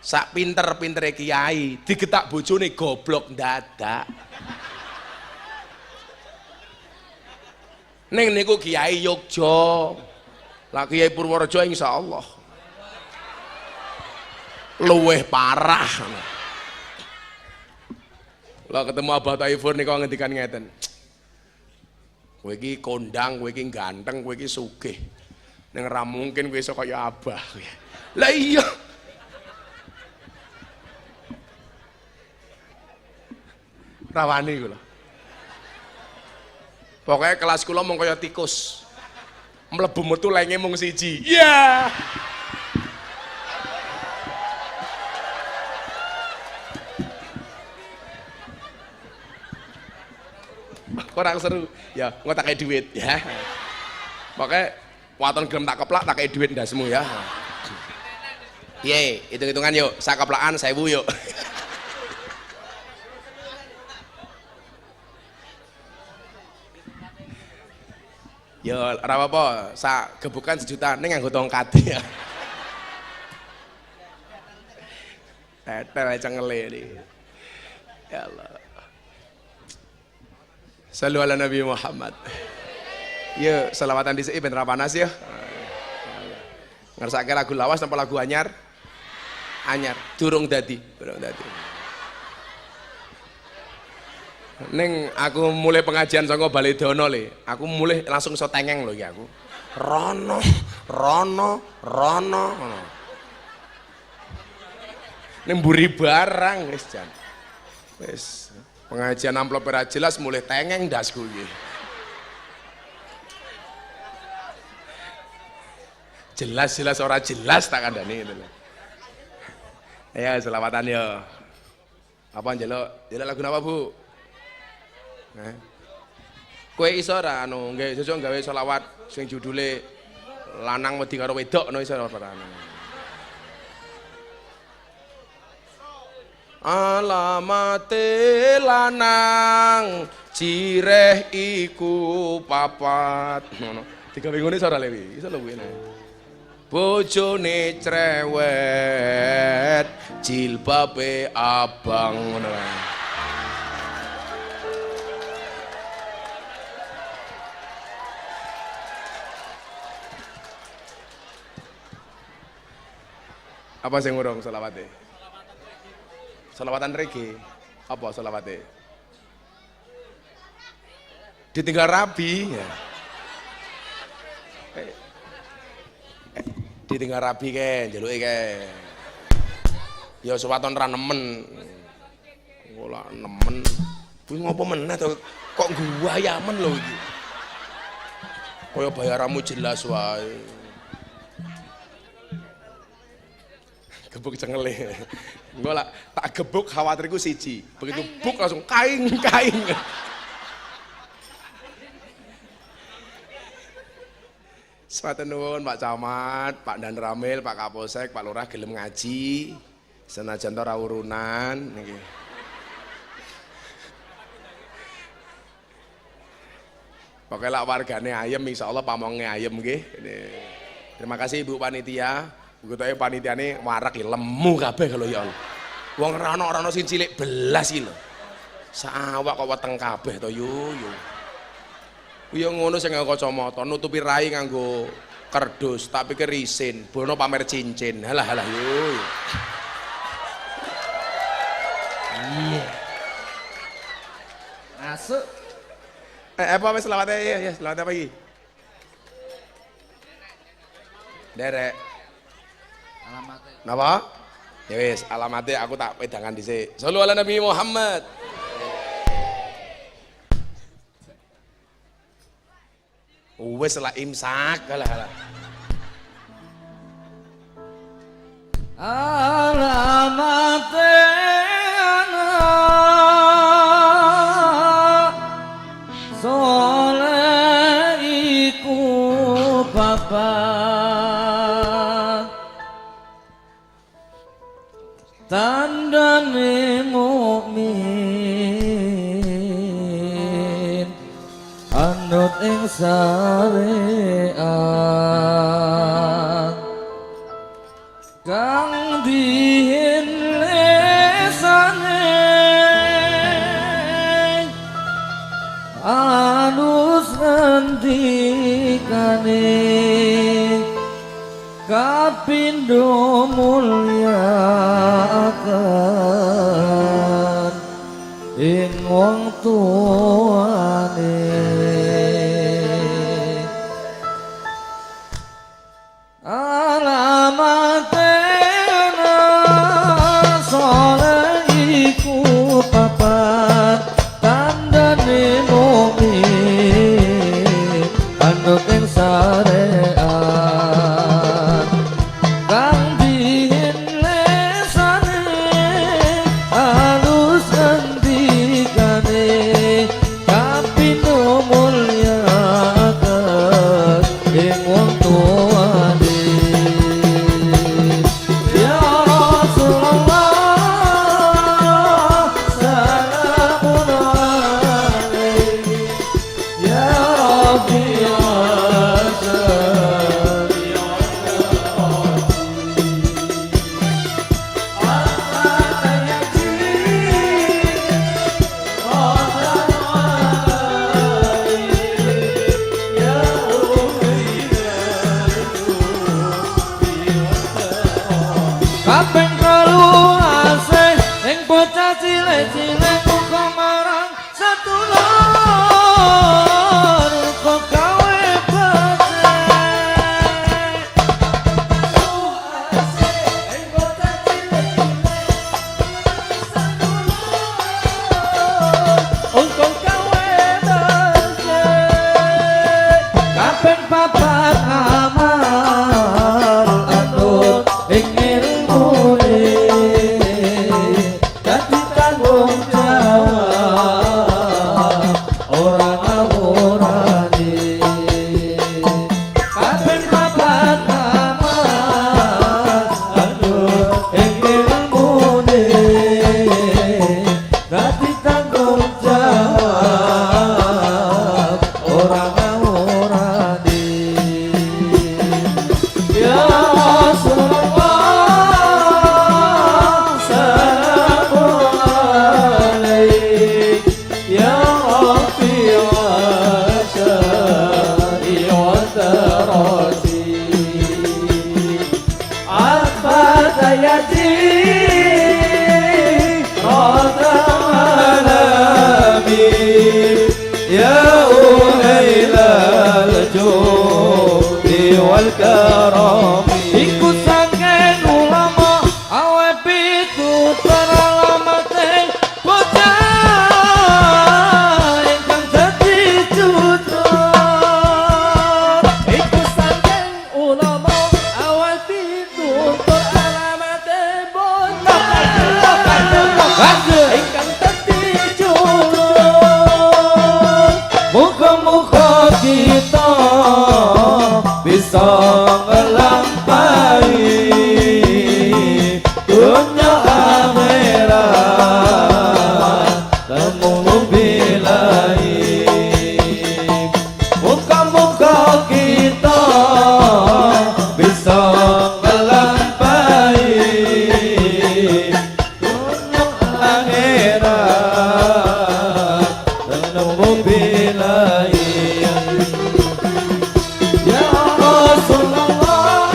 Sak pinter-pintere kiai digetak bojone goblok dadak. Ning niku Kiai Yogya. Lah Kiai Purworejo insyaallah luweh parah. Lah ketemu Abah Taifur niku ngendikan ngeten. Kowe iki kondang, kowe iki ganteng, kowe iki sugih. Ning ora mungkin kowe iso kaya Abah. Lah iya. Rawani kula. Pokoknya kelas kula mung kaya tikus. Mlebu metu lenge mung siji. Iya. Kurang seru. Ya, engko tak kei duit ya. Pokoknya waton gelem tak keplak tak kei duit ndasmu ya. Piye, hitung-hitungan yuk, sakeplaan 1000 yuk. Yo, ora apa-apa, sak gebukan 1 juta ning nganggo tongkat ya. Tetel cengele iki. Ya Allah. Sallu ala Nabi Muhammad. Yo, selawatan dhisik ben ra panas ya. Ngersake lagu lawas napa lagu anyar? Anyar, durung dadi. Neng aku mulai pengajian saka Baledono le, aku mulai langsung iso tengeng lho iki aku. Rono. Neng mburi barang wis jan. Wis pengajian amplop ora jelas mulai tengeng ndasku iki. Jelas ora jelas tak kandhani itu. Ya selawatan yo. Apa njeluk? Njeluk lagu napa, Bu? Kowe iso ora anu nggih sesuk gawe selawat sing judule lanang wedi karo wedok no iso ora? Alamate lanang jireh iku papat ngono. Digawe ngene iso ora Lewi? Iso lho kuwi. Bojone cerewet jilbabe abang ngono. Apa sing ngurung selawate? Selawatan reggae. Apa selawate? Ditinggal rabi ya. Ditinggal rabi ke, njaluke ke. Ya suwaton ra nemen. Ora nemen. Kuwi ngopo meneh to? Kok guwayamen lho iki. Kaya bayaranmu jelas wae. Gebuk cengele. Engko lah tak gebuk khawatirku siji. Begitu buk langsung kaing. Sematen nuwun Pak Camat, Pak Dan Ramil, Pak Kapolsek, Pak Lurah gelem ngaji. Senajan ora urunan niki. Pokoke lak wargane ayem insyaallah pamonge ayem nggih. Terima kasih Ibu Panitia. Begitu panitiane warak ya lemu kabeh kalau ya Allah. Wong ora ana sing cilik belas iki lho. Saawak kok weteng kabeh to yo. Yo ngono sing nganggo kacamata, nutupi rai nganggo kerdus, tak pikir isin, bono pamer cincin. Halah yo. Iya. Masuk. Apa wis selawat ya, selawat apa iki? Derek. Alamatnya. Napa? Ya wis, alamatnya aku tak pedangan dhisik. Shallu ala Nabi Muhammad. Wis lah imsak halah. Alamatnya soleh iku bapak tandane mukmin anut ing syariat kang dihin lesane alus ngendikane kapindo mulyakaken ing wong tuane alamate soleh iku papat tandane mukmin anut ing syariat kang dihin lesane alus ngendikane kapindo mulya cilik-cilik muga marang sedulur kok gawe becik asik bocah cilik-cilik sedulur kok gawe becik kabeh papat amal anut ing ilmune dadi tanggung jawab ora ngawurane kabeh papat amal anut ing ilmune dadi tanggung jawab ora ngawurane ya Rasulullah salamun alaik ya Rabbi wa syari wa darati al-fatayati rada malami ya unailal judi wal karami iku saking ulama awe pitu alamateng bocah ingkang dadi tutur iku saking ulama awe pitu alamateng bocah ingkang dadi tutur muga-muga kita bisa ngelampaui dunia akhirat temu bilai muga-muga kita bisa ngelampaui dunia akhirat temu bilai ya Rasulullah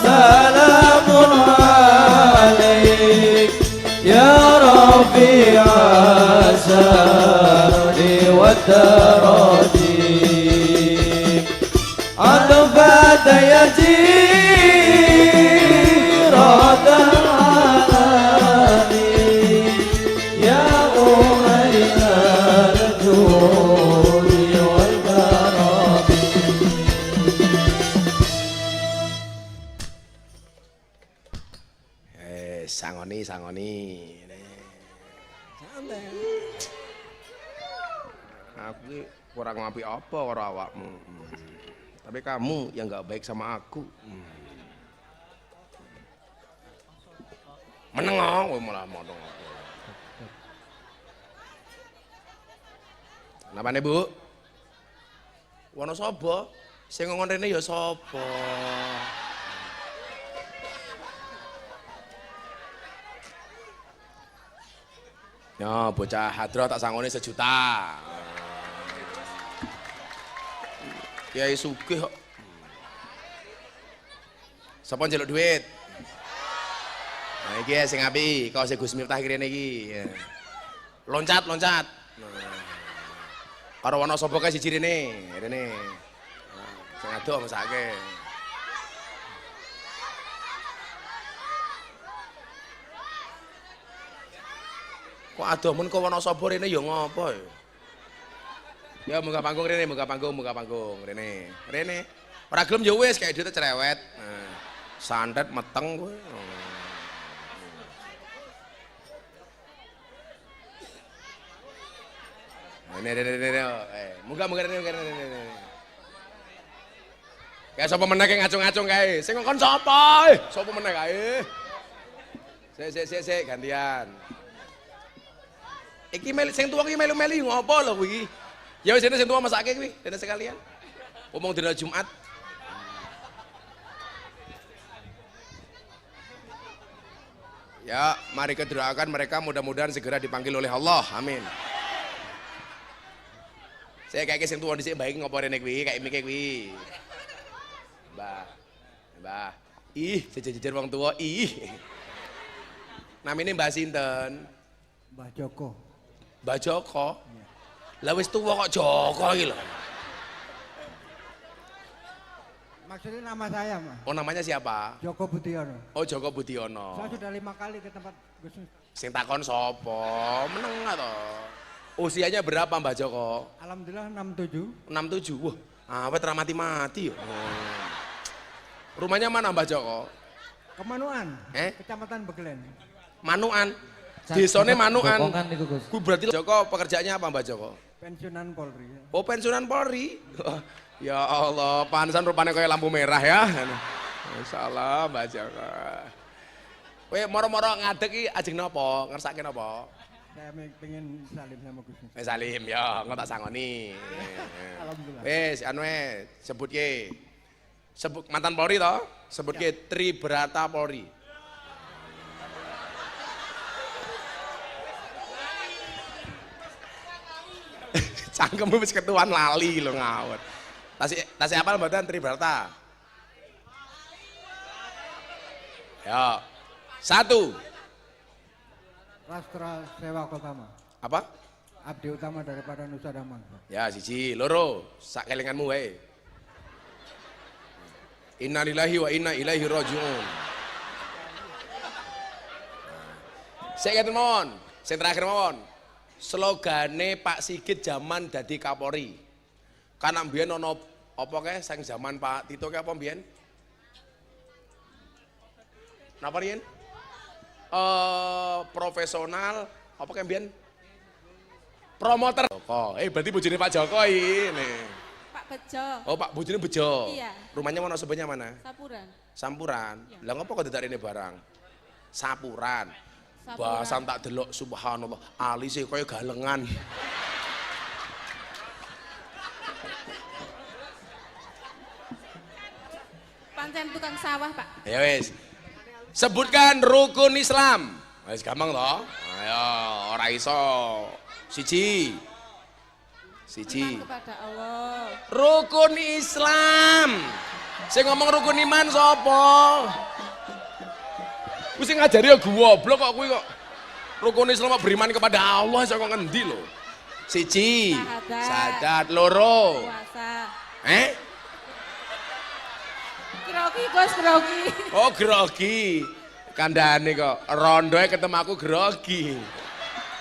salamun alaik ya Rabbi asyari wa darati adfata ya jiradan alani ya umayyal judi wal karami sangoni santai aku ki kurang ngapi apa karo awakmu tapi kamu yang nggak baik sama aku menengok kowe malah modong aku napane Bu wono sapa sing ngomong rene ya sapa ya bocah hadroh tak sangone 1 juta. Kiai sugih kok. Sapa njaluk duit? Nah iki sing apik, kok sing Gus Miftah kene iki. Loncat. Karo ana sapa kae siji rene. Sing adoh mesake. Kok adoh men kok ana sapa rene ya ngopo ya? Ya munggah panggung rene, munggah panggung rene. Ora gelem ya wis kayak duit cerewet. Santet meteng kowe. Rene. Munggah rene. Kayak sapa meneh kae ngacung-ngacung kae. Sing ngkon sapa? Sapa meneh kae? Sik gantian. Iki sing tuwa iki melu-melu ngopo lho kuwi? Ya wis dene sing tuwa masake kuwi, dene sekalian. Omong dina Jumat. Ya, mari kita doakan mereka mudah-mudahan segera dipanggil oleh Allah. Amin. Saya kayak sing tuwa dhisik baik ngopo rene kuwi, kayak mike kuwi. Mbah. Ih, jejer wong tuwa, ih. Namine Mbah sinten? Mbah Joko. Mbah Joko. Lah wis tuwa kok Joko iki lho. Maksudnya nama saya, Mas. Oh namanya siapa? Joko Budiono. Oh Joko Budiono. Saya sudah 5 kali ke tempat Gus Miftah. Sing takon sapa? Meneng to. Usianya berapa Mbah Joko? Alhamdulillah 67. 67. Wah, awet ra mati-mati yo. Rumahnya mana Mbah Joko? Kemanuan, Eh? Kecamatan Begelen. Manuan. Desane Manuan. Bokongan niku Gus. Ku berarti Joko pekerjaannya apa Mbah Joko? Pensiunan Polri. Oh pensiunan Polri. Ya Allah, pantesan rupanya kayak lampu merah ya. Masyaallah Mbah Joko. Kowe moro-moro ngadeg iki ajeng napa? Ngersake napa? Saya pengen salim sama Gus Miftah. Salim ya, engko tak sangoni. Alhamdulillah. Wis anu sebutke. Sebut mantan Polri toh? Sebutke Tribrata Polri. Cangkemmu wis ketuan lali lho ngawur. Tasih apal mboten Tribrata? Ya. 1. Rastra Sewa Utama. Apa? Abdi utama daripada Nusa dan Bangsa. Ya, 1, 2, sak kelinganmu wae. Innalillahi wa inna ilaihi rajiun. Saya kata mawon, saya terakhir mawon. Slogane Pak Sigit zaman dadi Kapolri. Karena mbiyen ono apa kae sang zaman Pak Tito kae apa mbiyen? Napa riyen? Profesional apa kae mbiyen? Promoter. Joko. Berarti bojone Pak Joko ini. Pak Bejo, Oh, Pak bojone Bejo. Iya. Rumahnya mana sebenarnya mana? Sapuran. Sampuran. Iya. Lah ngopo kok ditarine barang? Sapuran. Sapuran. Bahasan tak delok subhanallah, alise kaya galengan. Pancen tukang sawah, Pak. Ya wis. Sebutkan rukun Islam. Wis gampang toh? Ayo, ora iso. Siji. Iman kepada Allah. Rukun Islam. Sing ngomong rukun iman sapa? Kuwi sing ngajari ya goblok kok kuwi kok. Rukun Islam kok beriman kepada Allah iso kok ngendi lho? Siji. Syahadat. 2. Puasa. Grogi, Gus, grogi. Oh grogi. Kandhane kok rondoe ketemu aku grogi.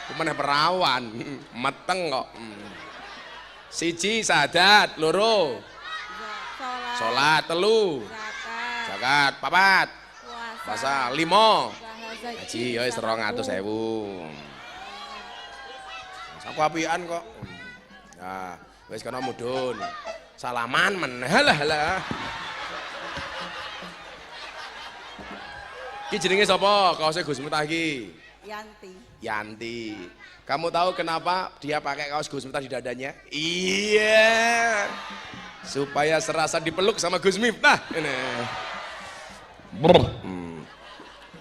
Kumeneh perawan, meteng kok. Siji syahadat, 2 Sholat. salat, 3 Zakat. zakat, 4 puasa, 5 Bahasa haji ya wis 200.000. Aku apian kok. Nah, wis kana mudhun. Salaman meneh lah. Ki jenenge sapa? Kaose Gus Miftah iki. Yanti. Yanti. Kamu tahu kenapa dia pakai kaos Gus Miftah di dadanya? Iya. Supaya serasa dipeluk sama Gus Miftah. Ini.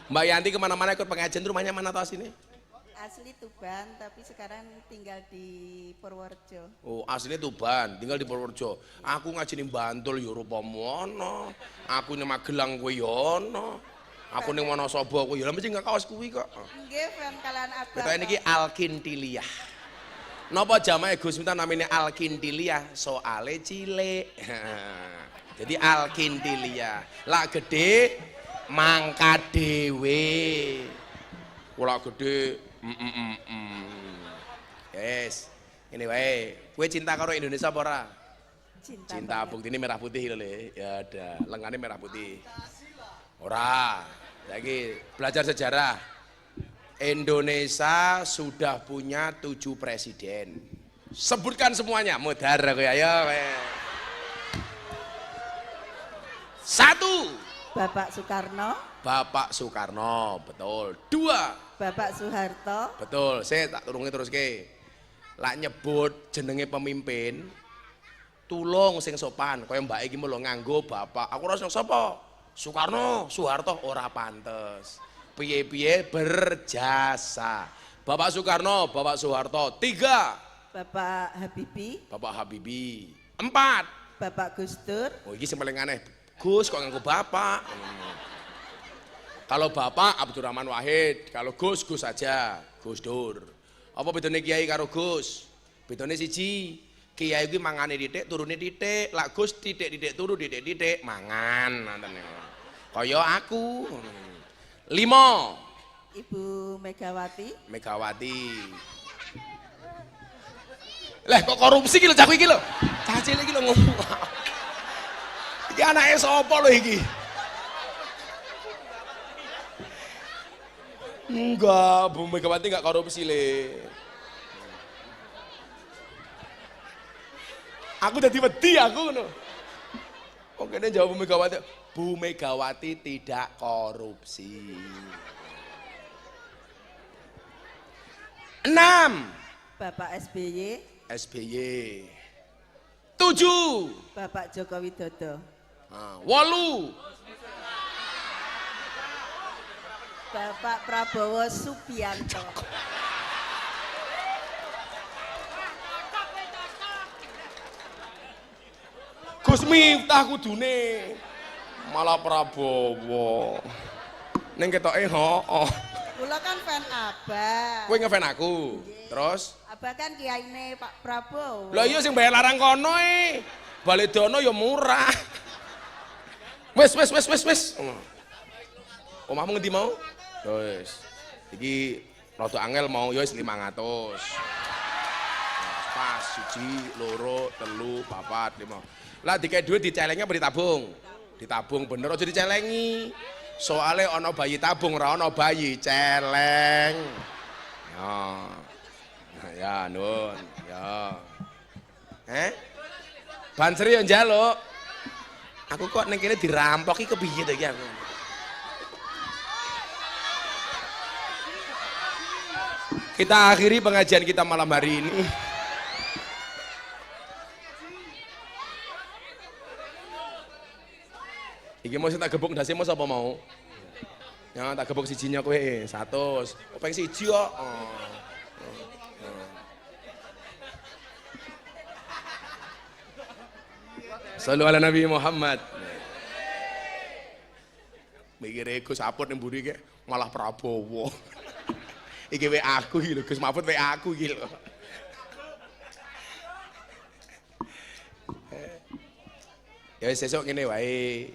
Mbak Yanti kemana-mana ikut pengajian, rumahnya mana tahu sini? Asli Tuban, tapi sekarang tinggal di Purworejo. Oh aslinya Tuban, tinggal di Purworejo. Aku ngaji di Bantul, Eropa mono. Aku nih Magelang kuwi yono. Aku ning Wonosobo kuwi ya mesti enggak kaos kuwi kok. Nggih, fan kalian abang. Kita niki Alkintiliyah. Napa jamae Gus Miftah namanya Alkintiliyah? Soale cilik. Jadi Alkintiliyah. Lak gede mangkat dhewe. Kula gede Yes. Ini wae. Kowe cinta karo Indonesia apa ora? Cinta banget. buktine merah putih lho, Le. Ya ada, lengannya merah putih. Ora. Lagi belajar sejarah. Indonesia sudah punya 7 presiden. Sebutkan semuanya, mudhar kowe ayo kowe. 1. Bapak Soekarno, Bapak Soekarno, betul. 2. Bapak Soeharto, Betul. Saya tak turungi terus ke. Lak nyebut jenenge pemimpin, tulung sing sopan. Kaya mbak iki mulo nganggo bapak. Aku ora sapa? Soekarno, Soeharto ora pantes. Piye-piye berjasa. Bapak Soekarno, Bapak Soeharto. 3. Bapak Habibie, Bapak Habibie. 4. Bapak Gus Dur, Oh iki sing paling aneh. Gus kok nganggo bapak. Kalau bapak Abdurrahman Wahid, kalau Gus Gus saja, Gus Dur. Apa bedanya kiai karo Gus? Bedanya siji, kiai kuwi mangane titik, turune titik, lak Gus titik turu titik mangan ngoten niku. Kaya aku. 5. Ibu Megawati. Megawati. Lah kok korupsi iki lho cah iki lho. Cah cilik iki lho ngomong. Iki anake sapa lho iki? Enggak, Bu Megawati enggak korupsi le. Aku dadi wedi aku ngono. Kok kene jawab Bu Megawati. Bu Megawati tidak korupsi. 6. Bapak SBY. SBY. 7. Bapak Joko Widodo. 8. Bapak Prabowo Subianto. Gus Miftah kudune malah Prabowo. Ning ketoke hooh. Kula kan fan Abah. Kowe ngefan aku. Terus Abah kan kiyaine Pak Prabowo. lah iya sing bayar larang kono Baledono ya murah. Wis. Omahmu ngendi mau? Wis. Iki rada angel mau ya wis 500. Pas 1, 2, 3, 4, 5. Lah dikek duit dicelenge apa ditabung? Ditabung bener aja dicelengi. Soale ana bayi tabung ora ana bayi celeng. Ya nun, ya. Bansri yo njaluk. Aku kok ning kene dirampok iki kepiye to iki aku. Kita akhiri pengajian kita malam hari ini. Iki mau tak gebuk ndase mau sapa mau? Ya tak gebuk sijinya kowe 100. Openg siji kok. Sallu ala Nabi Muhammad. Mikire Gus Aput ning mburi iki malah Prabowo. Iki we aku iki lho Gus Mahfud we aku iki lho. Ya wis sesuk ngene wae.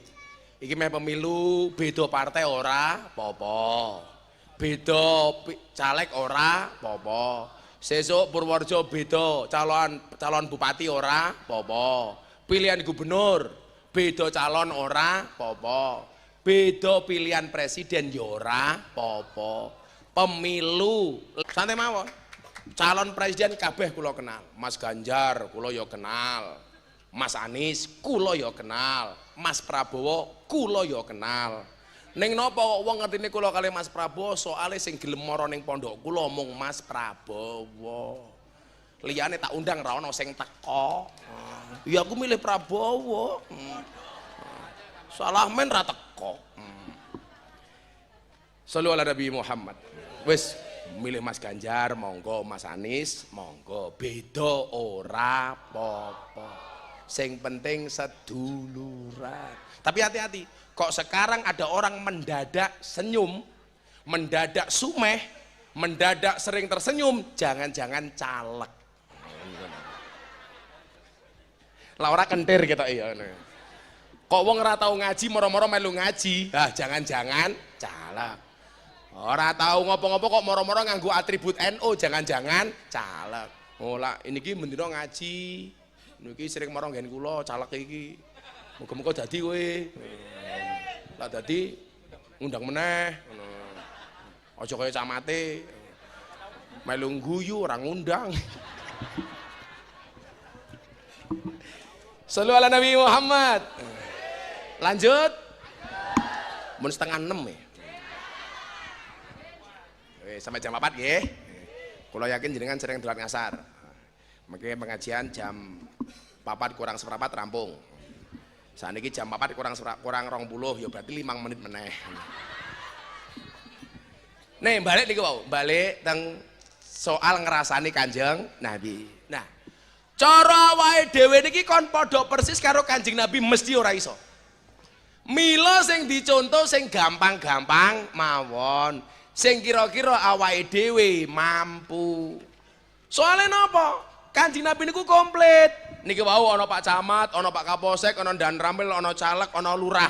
Iki meh pemilu beda partai ora apa-apa. Beda caleg ora apa-apa. Sesuk Purworejo beda calon bupati ora apa-apa. Pilihan gubernur beda calon ora apa-apa. Beda pilihan presiden ya ora apa-apa. Pemilu santai mawon. Calon presiden kabeh kula kenal. Mas Ganjar kula ya kenal. Mas Anies kula ya kenal. Mas Prabowo kula ya kenal. Ning napa kok wong ngertine kula kali Mas Prabowo soalé sing gelem mara ning pondok kula mung Mas Prabowo. Liyane tak undang ra ono sing teko. Ya aku milih Prabowo. Salah men ra teko. Sallu ala Nabi Muhammad. Wis milih Mas Ganjar monggo, Mas Anies monggo. Beda ora apa-apa. Sing penting seduluran. Tapi hati-hati, kok sekarang ada orang mendadak senyum, mendadak sumeh, mendadak sering tersenyum, jangan-jangan caleg. Lah ora kentir kita iya. Kok wong ora tau ngaji moro-moro melu ngaji, jangan-jangan caleg. Ora tahu ngopo-ngopo kok moro-moro nganggo atribut NU, jangan-jangan caleg. Oh lah ini ki mendino ngaji. Niki sering moro nggen kula caleg iki. Muga-muga dadi kowe. Lah dadi ngundang meneh. Aja kaya camate. Melu guyu ora ngundang. Sallu ala Nabi Muhammad. Lanjut. Mun setengah 6 ya. Sampai jam 4 nggih. Kula yakin jenengan sering dolan ngasar. Mengke pengajian jam 4 kurang seperempat rampung. Saniki jam 4 kurang 20 ya berarti 5 menit meneh. Nih balik niku wau, balik teng soal ngrasani Kanjeng Nabi. Nah, cara wae dhewe niki kon padha persis karo Kanjeng Nabi mesti ora iso. Mila sing dicontoh sing gampang-gampang mawon. Sing kira-kira awake dhewe mampu. Soale napa? Kanjeng Nabi niku komplit. Niki wau ana Pak Camat, ana Pak Kapolsek, ana Dan Ramil, ana caleg, ana lurah.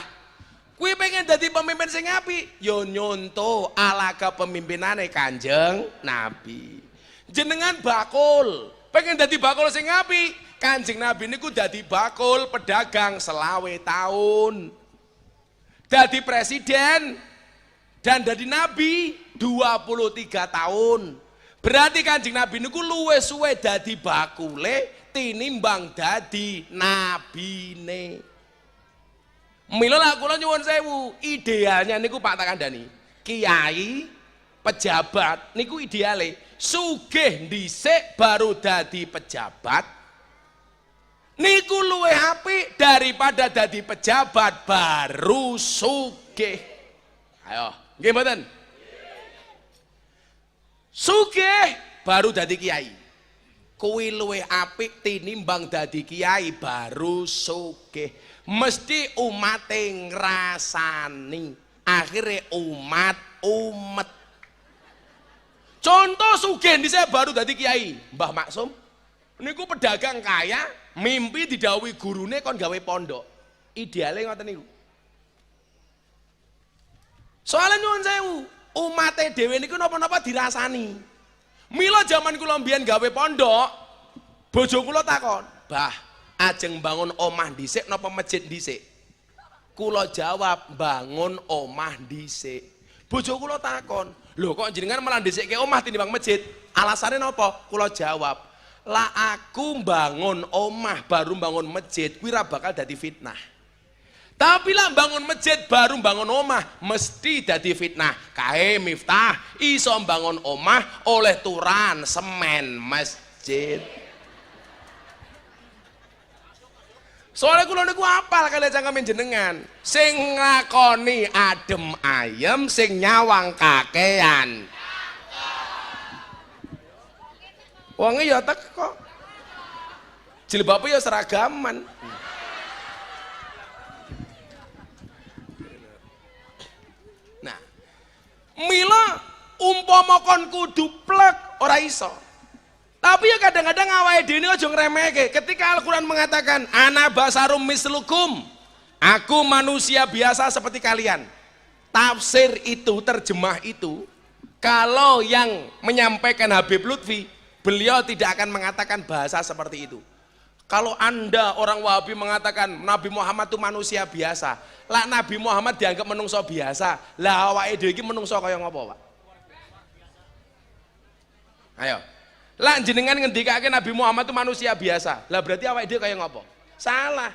Kuwi pengen dadi pemimpin sing apik, yo nyonto ala kepemimpinane Kanjeng Nabi. Jenengan bakul, pengen dadi bakul sing apik. Kanjeng Nabi niku dadi bakul pedagang selawe tahun. Dadi presiden dan dadi nabi 23 tahun. Berarti Kanjeng Nabi niku luwih suwe dadi bakule tinimbang dadi nabine. Mila lah kula nyuwun sewu, idealnya niku Pak tak kandhani. Kiai, pejabat niku ideale sugih dhisik baru dadi pejabat. Niku luwih apik daripada dadi pejabat baru sugih. Ayo, nggih mboten? Sugih baru dadi kiai. Kuwi luwih apik tinimbang dadi kiai baru sugih. Mesti umate ngrasani. Akhire umat. Contoh sugih dhisik baru dadi kiai. Mbah Maksum niku pedagang kaya, mimpi didhawuhi gurune kon gawe pondok. Ideale ngoten niku. Soale nyuwun sewu, umate dhewe niku napa-napa dirasani. Mila jaman kula mbiyen gawe pondok, bojo kula takon, "Bah, ajeng bangun omah dhisik napa masjid dhisik?" Kula jawab, "Bangun omah dhisik." Bojo kula takon, "Lho kok jenengan malah dhisikke omah tinimbang masjid?" Alasane napa? Kula jawab, "Lah aku bangun omah baru bangun masjid kuwi ra bakal dadi fitnah. Tapi lah bangun masjid baru bangun omah mesti dadi fitnah. Kae Miftah iso bangun omah oleh turan semen masjid." Soalnya kula niku apal kali cangkemen jenengan. Sing ngakoni adem ayem, sing nyawang kakean. Wonge ya teko. Jilbabe ya seragaman. Nah, mila umpama kon kudu plek ora iso. Tapi ya kadang-kadang awake dhewe aja ngremehke. Ketika Al-Qur'an mengatakan ana basarum mislukum, aku manusia biasa seperti kalian. Tafsir itu, terjemah itu, kalau yang menyampaikan Habib Lutfi, beliau tidak akan mengatakan bahasa seperti itu. Kalau Anda orang Wahabi mengatakan Nabi Muhammad itu manusia biasa, lah Nabi Muhammad dianggap menungso biasa, lah awake dhewe iki menungso kaya ngopo, Pak? Ayo. Lah jenengan ngendikake Nabi Muhammad itu manusia biasa, lah berarti awake dhewe kaya ngopo? Salah.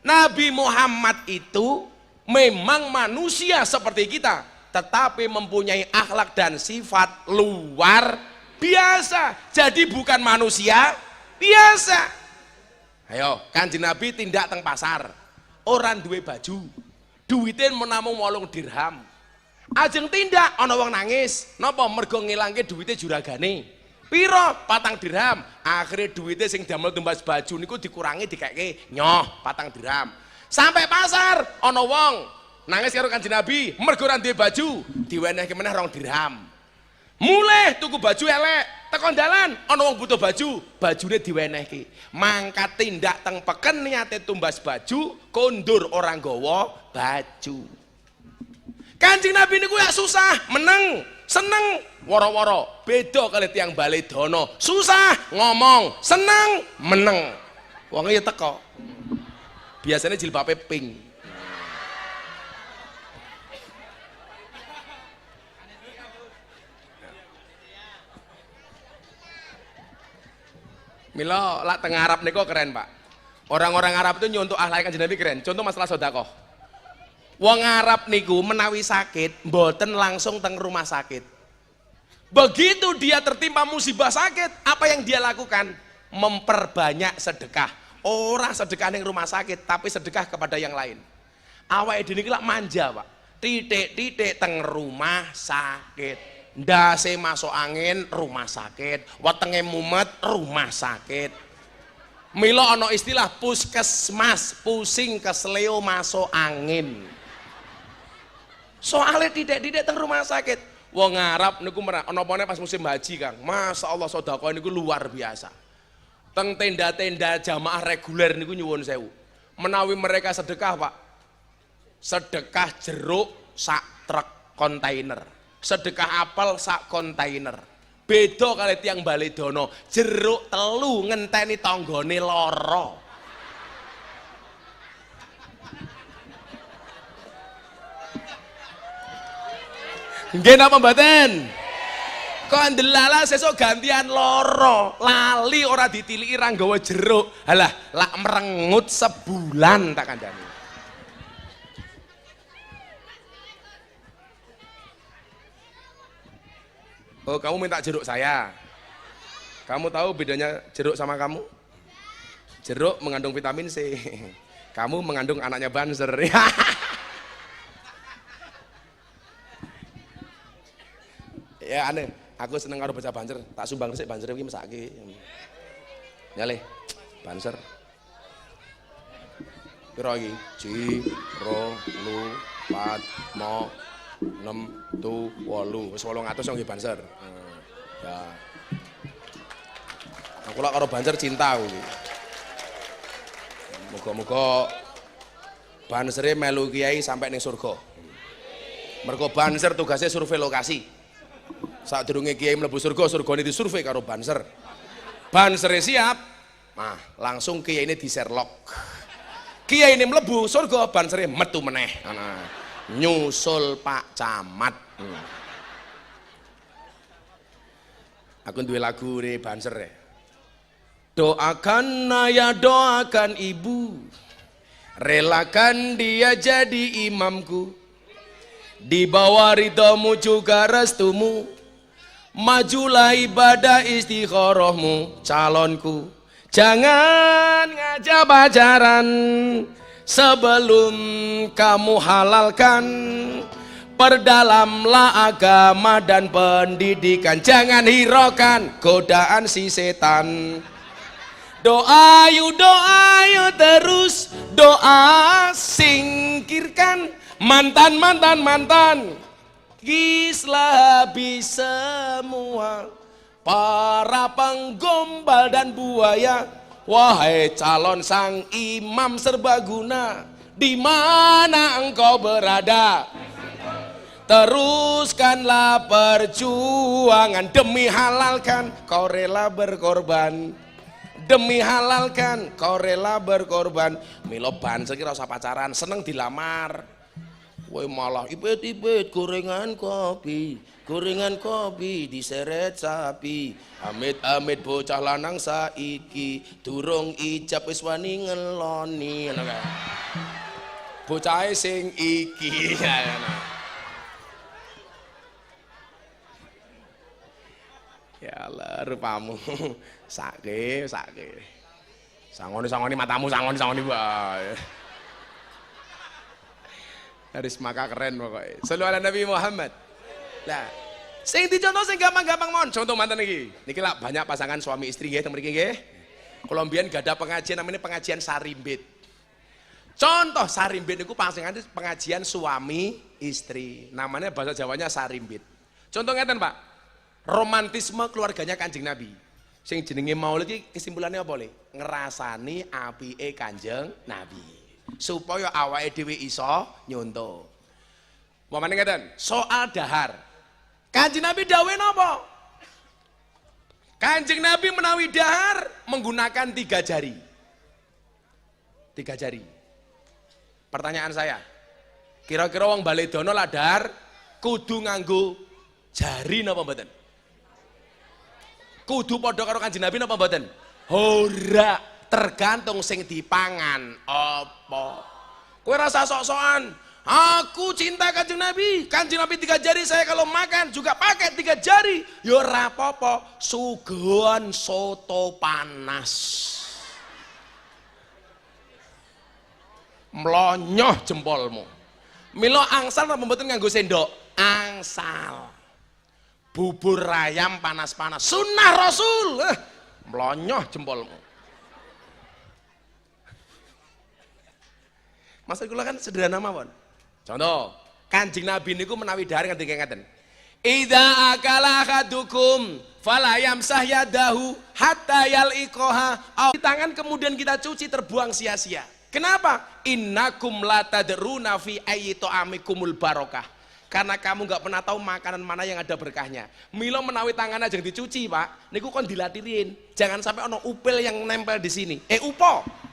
Nabi Muhammad itu memang manusia seperti kita, tetapi mempunyai akhlak dan sifat luar biasa. Jadi bukan manusia biasa. Ayo, Kanjeng Nabi tindak teng pasar, orang duwe baju, duitin menamung 8 dirham. Ajeng tindak ana wong nangis, napa mergo ngilangke duwite juragane. Piro? 4 dirham. Akhirnya duitnya sing damel tumbas baju niku dikurangi dikeke nyoh 4 dirham. Sampai pasar ana wong nangis karo Kanjeng Nabi mergo ora duwe baju, diwenehke meneh 2 dirham. Mulih tuku baju elek, tekan dalan ana wong butuh baju, bajune diwenehke. Mangkat tindak teng peken niate tumbas baju, kondur orang gawa baju. Kanjeng Nabi niku ya susah, meneng, seneng, woro-woro. Beda kali tiyang Baledono, susah ngomong, seneng, meneng. Wonge ya teko. Biasanya jilbabe pink. Mila lak teng Arab niku keren, Pak. Orang-orang Arab itu nyontok akhlak Kanjeng Nabi keren. Contoh masalah sedekah. Wong Arab niku menawi sakit mboten langsung teng rumah sakit. Begitu dia tertimpa musibah sakit, apa yang dia lakukan? Memperbanyak sedekah. Ora sedekah ning rumah sakit, tapi sedekah kepada yang lain. Awake dhewe iki lak manja, Pak. Titik-titik teng rumah sakit. Ndase masuk angin rumah sakit, wetenge mumet rumah sakit. Milo ono istilah puskesmas, pusing kesleo masuk angin. Soalnya tidak teng rumah sakit. Wong Arab niku ono pone pas musim haji Kang. Masya Allah sedekah niku luar biasa. Teng tenda-tenda jamaah reguler niku nyuwun sewu. Menawi mereka sedekah Pak, sedekah jeruk sak truk kontainer, sedekah apel sak kontainer. Beda kali tiang Baledono, jeruk telu ngenteni tanggane lara. Nggih napa mboten? Kok ndelala sesuk gantian lara, lali ora ditiliki ra nggawa jeruk. Halah, lak merengut sebulan tak kandhani. Oh, kamu minta jeruk saya. Kamu tahu bedanya jeruk sama kamu? Jeruk mengandung vitamin C. Kamu mengandung anaknya Banser. Ya aneh, aku seneng karo baca Banser, tak sumbang resik Banser iki mesake. Ya le, Banser. Piro iki? Ji, ro, lu, pat, mo, 6, 7, 8. Wis 800 nggih Banser. Ya. Aku lak karo Banser cinta aku iki. Muga-muga Bansere melu kiai sampai ning surga. Mergo Banser tugasnya survei lokasi. Sadurunge kiai mlebu surga, surgane disurvei karo Banser. Bansere siap, nah langsung kiai ini di Sherlock. Kiai ini mlebu surga, Bansere metu meneh. Nah, nyusul Pak Camat. Aku duwe lagu re Banser ya. Doakan ayah, doakan ibu, relakan dia jadi imamku, di bawah ridhomu juga restumu, majulah ibadah istikharahmu calonku. Jangan ngajak pacaran sebelum kamu halalkan, perdalamlah agama dan pendidikan, jangan hiraukan godaan si setan. Doa yuk terus doa, singkirkan mantan kislah habis semua para penggombal dan buaya. Wahai calon sang imam serbaguna, di mana engkau berada? Teruskanlah perjuangan demi halalkan, kau rela berkorban. Demi halalkan kau rela berkorban. Milo Banser ki ora usah pacaran, seneng dilamar. Kowe malah ipit-ipit gorengan kopi diseret sapi. Amit-amit bocah lanang saiki durung ijab wis wani ngeloni. Ngono kae. Bocahe sing iki. Ya Allah, rupamu. Sake. Sangoni matamu, sangoni wae. Haris maka keren pokoknya. Shallu ala Nabi Muhammad. Lah, sing dicontoh sing gampang-gampang mon. Contoh mantan iki. Niki lah banyak pasangan suami istri nggih teng mriki nggih. Kula mbiyen gak ada pengajian namanya pengajian sarimbit. Contoh sarimbit niku pengajian suami istri. Namanya bahasa Jawanya sarimbit. Contoh ngeten, Pak. Romantisme keluarganya Kanjeng Nabi. Sing jenenge Maulid iki kesimpulannya apa le? Ngerasani apike Kanjeng Nabi. Supaya awake dhewe iso nyonto. Momane ngeten, soal dahar. Kanjeng Nabi dawuh napa? Kanjeng Nabi menawi dahar menggunakan 3 jari. 3 jari. Pertanyaan saya, kira-kira wong Baledono lah dahar kudu nganggo jari napa mboten? Kudu padha karo Kanjeng Nabi napa mboten? Ora, tergantung sing dipangan apa. Kowe rasa sok-sokan, aku cinta Kanjeng Nabi 3 jari, saya kalau makan juga pakai 3 jari. Ya ora apa-apa, suguhan soto panas. Mlonyoh jempolmu. Milo angsal napa mboten nganggo sendok? Angsal. Bubur ayam panas-panas, sunnah Rasul. Melonyoh jempolmu. Maksud kula kan sederhana mawon. Contoh, Kanjeng Nabi niku menawi dahar ngendika ngaten. Idza akala ahadukum fala yamsah yadahu hatta yal'iqaha. Di tangan kemudian kita cuci terbuang sia-sia. Kenapa? Innakum la tadruna fi ayyi ta'amikumul barokah. Karena kamu nggak pernah tahu makanan mana yang ada berkahnya. Milo menawi tangan aja yang dicuci, Pak. Niku kon dilatirin. Jangan sampai ono upil yang nempel di sini. Upo.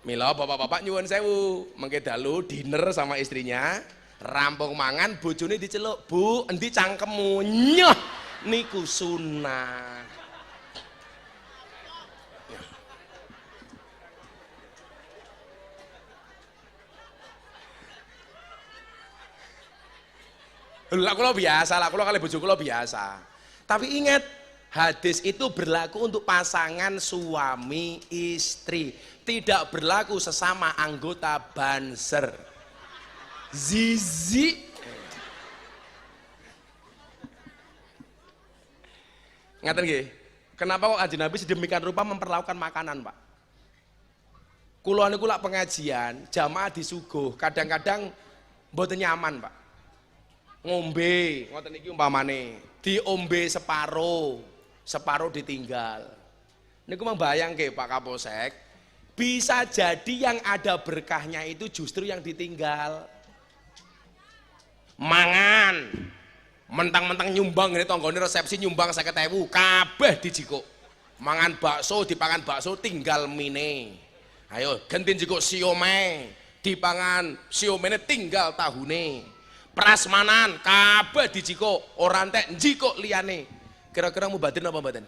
Milo bapak-bapak nyuwun sewu, mengke dalu dinner sama istrinya, rampung mangan bojone diceluk, "Bu, endi cangkemmu?" Nyoh, niku sunah. Lah kula biasa, lah kula kali bojo kula biasa. Tapi ingat, hadis itu berlaku untuk pasangan suami istri, tidak berlaku sesama anggota banser. Zizi. Ngaten nggih. Kenapa kok Kanjeng Nabi sedemikian rupa memperlakukan makanan, Pak? Kula niku lak pengajian, jamaah disuguh, kadang-kadang mboten nyaman, Pak. Ngombe, ngoten iki umpamane, diombe separo ditinggal. Niku membayangke Pak Kapolsek, bisa jadi yang ada berkahnya itu justru yang ditinggal. Mangan, mentang-mentang nyumbang ini tonggone resepsi nyumbang 50.000, kabeh dijikuk. Mangan bakso, dipangan bakso tinggal mine. Ayo, ganti jikuk siomay, dipangan siomene tinggal tahune. Prasmanan kabeh dijikuk, ora entek njikuk liyane. Kira-kira mubatin apa mboten?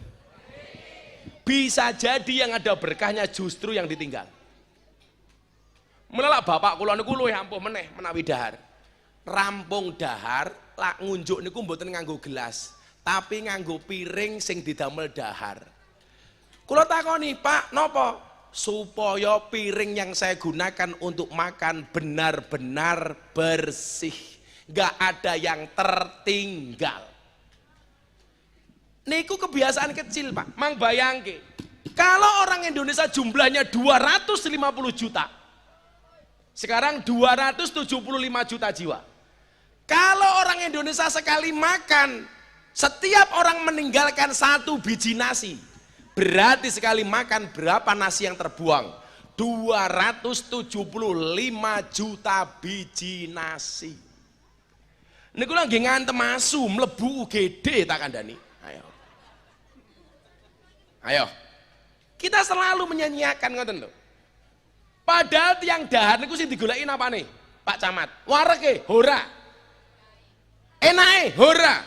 Bisa jadi yang ada berkahnya justru yang ditinggal. Mulai bapak kula niku luwih ampuh meneh menawi dahar. Rampung dahar lak ngunjuk niku mboten nganggo gelas, tapi nganggo piring sing didamel dahar. Kula takoni, "Pak, napa?" Supaya piring yang saya gunakan untuk makan benar-benar bersih, gak ada yang tertinggal. Niku kebiasaan kecil, Pak. Mang bayangke, kalau orang Indonesia jumlahnya 250 juta, sekarang 275 juta jiwa. Kalau orang Indonesia sekali makan, setiap orang meninggalkan 1 biji nasi, berarti sekali makan berapa nasi yang terbuang? 275 juta biji nasi. Niku lagi ngantem asu mlebu UGD tak kandhani. Ayo. Kita selalu menyanyiakan ngoten lho. Padahal tiang dahar niku sing digoleki napane? Pak Camat. Wareke ora. Enake ora.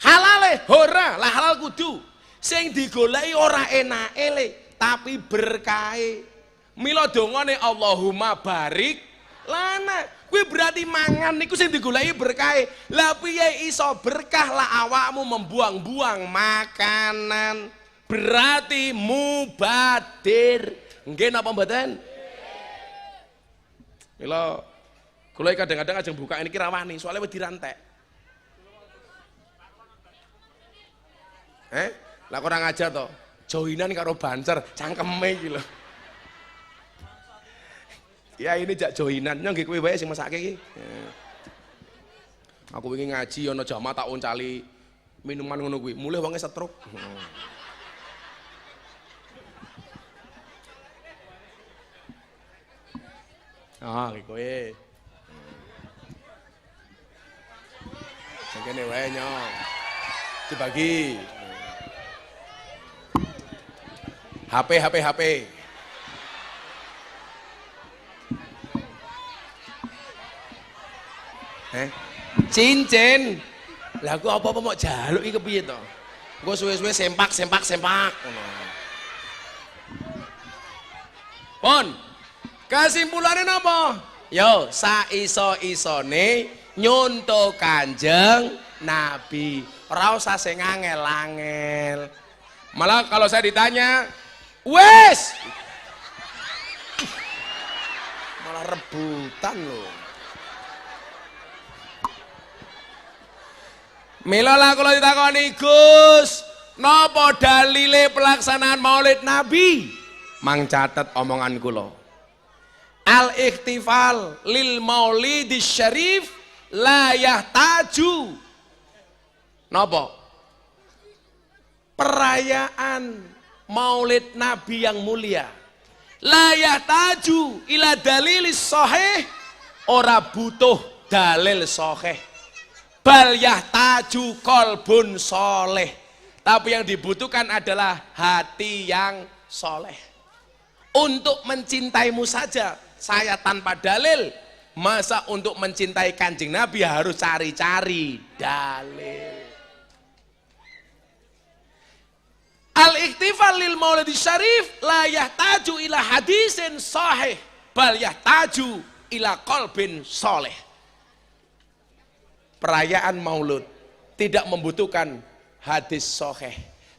Halale ora. Lah halal kudu. Sing digoleki ora enake le, tapi berkahe. Mila dongane Allahumma barik lana. Kuwi berarti mangan niku sing digoleki berkahe. Lah piye iso berkah lah awakmu membuang-buang makanan? Berarti mubadir. Nggih napa mboten? Mila kula kadang-kadang ajeng buka ini rawani soalnya wedi rantek. Lah kurang ajar to. Joinan karo banser cangkeme iki lho. Ya ini jak joinan, nyong nggih kowe wae sing mesake iki. Aku wingi ngaji ana jamaah tak uncali minuman ngono kuwi, mulih wonge stroke. Ah, kowe. Sing kene wae nyong. Dibagi. HP. Cincin. Lah aku apa-apa mau jaluk iki kepiye to? Engko suwe-suwe sempak ngono. Pon. Kesimpulannya napa? Yo, saiso-isone nyuntuk Kanjeng Nabi. Ora usah sing angel-angel. Malah kalau saya ditanya, wes malah rebutan loh. Mila lah kalau ditakoni, Gus, napa dalile pelaksanaan Maulid Nabi? Mang catet omongan kula. Al ikhtifal lil maulidis syarif la yahtaju. Napa? Perayaan maulid Nabi yang mulia la yahtaju ila dalilis sahih, ora butuh dalil sahih. Bal yahtaju qalbun soleh, tapi yang dibutuhkan adalah hati yang soleh. Untuk mencintaimu saja saya tanpa dalil, masa untuk mencintai Kanjeng Nabi harus cari-cari dalil. Al-iktifal lil maulidi syarif la yahtaju ila hadisin sahih, bal yahtaju ila qalbin soleh. Perayaan maulud tidak membutuhkan hadis sahih,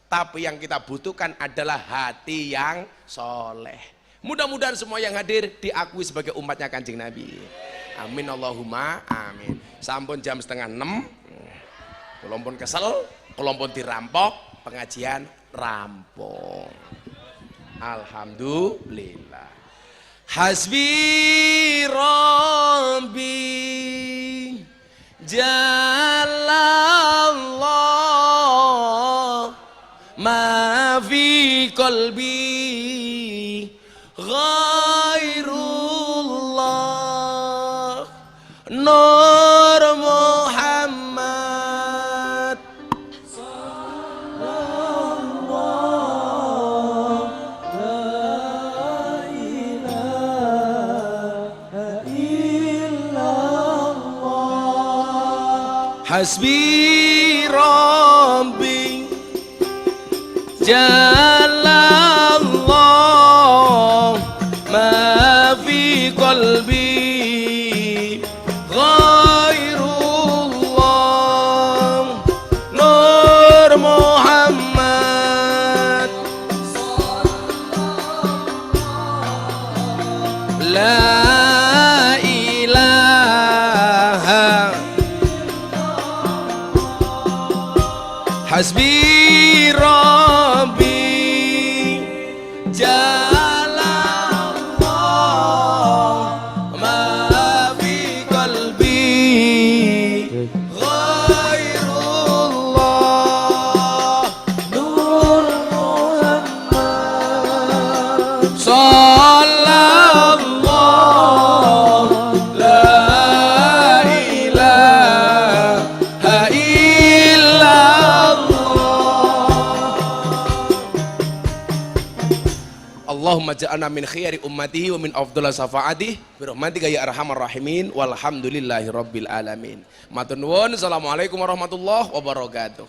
tapi yang kita butuhkan adalah hati yang soleh. Mudah-mudahan semua yang hadir diakui sebagai umatnya Kanjeng Nabi. Amin Allahumma amin. Sampun jam 5:30, kelompok kesel, kelompok dirampok, pengajian rampung. Alhamdulillah. Hasbi Rabbi Jalallah ma fi qalbi ghairullah Nur Muhammad sallallahu la ilaha illallah. Hasbi Rabbi Jalallah ma fi qalbi ghairullah Nur Muhammad la ilaha. Hasbi Rabbi Jalallah ma fi qalbi ghairullah Nur Muhammad sallallahu la ilaha illallah. Allahumma ja'alna min khiyari ummatihi wa min afdhala syafaatihi bi rahmatika ya arhamar rahimin walhamdulillahi rabbil alamin. Matur nuwun. Assalamualaikum warahmatullahi wabarakatuh.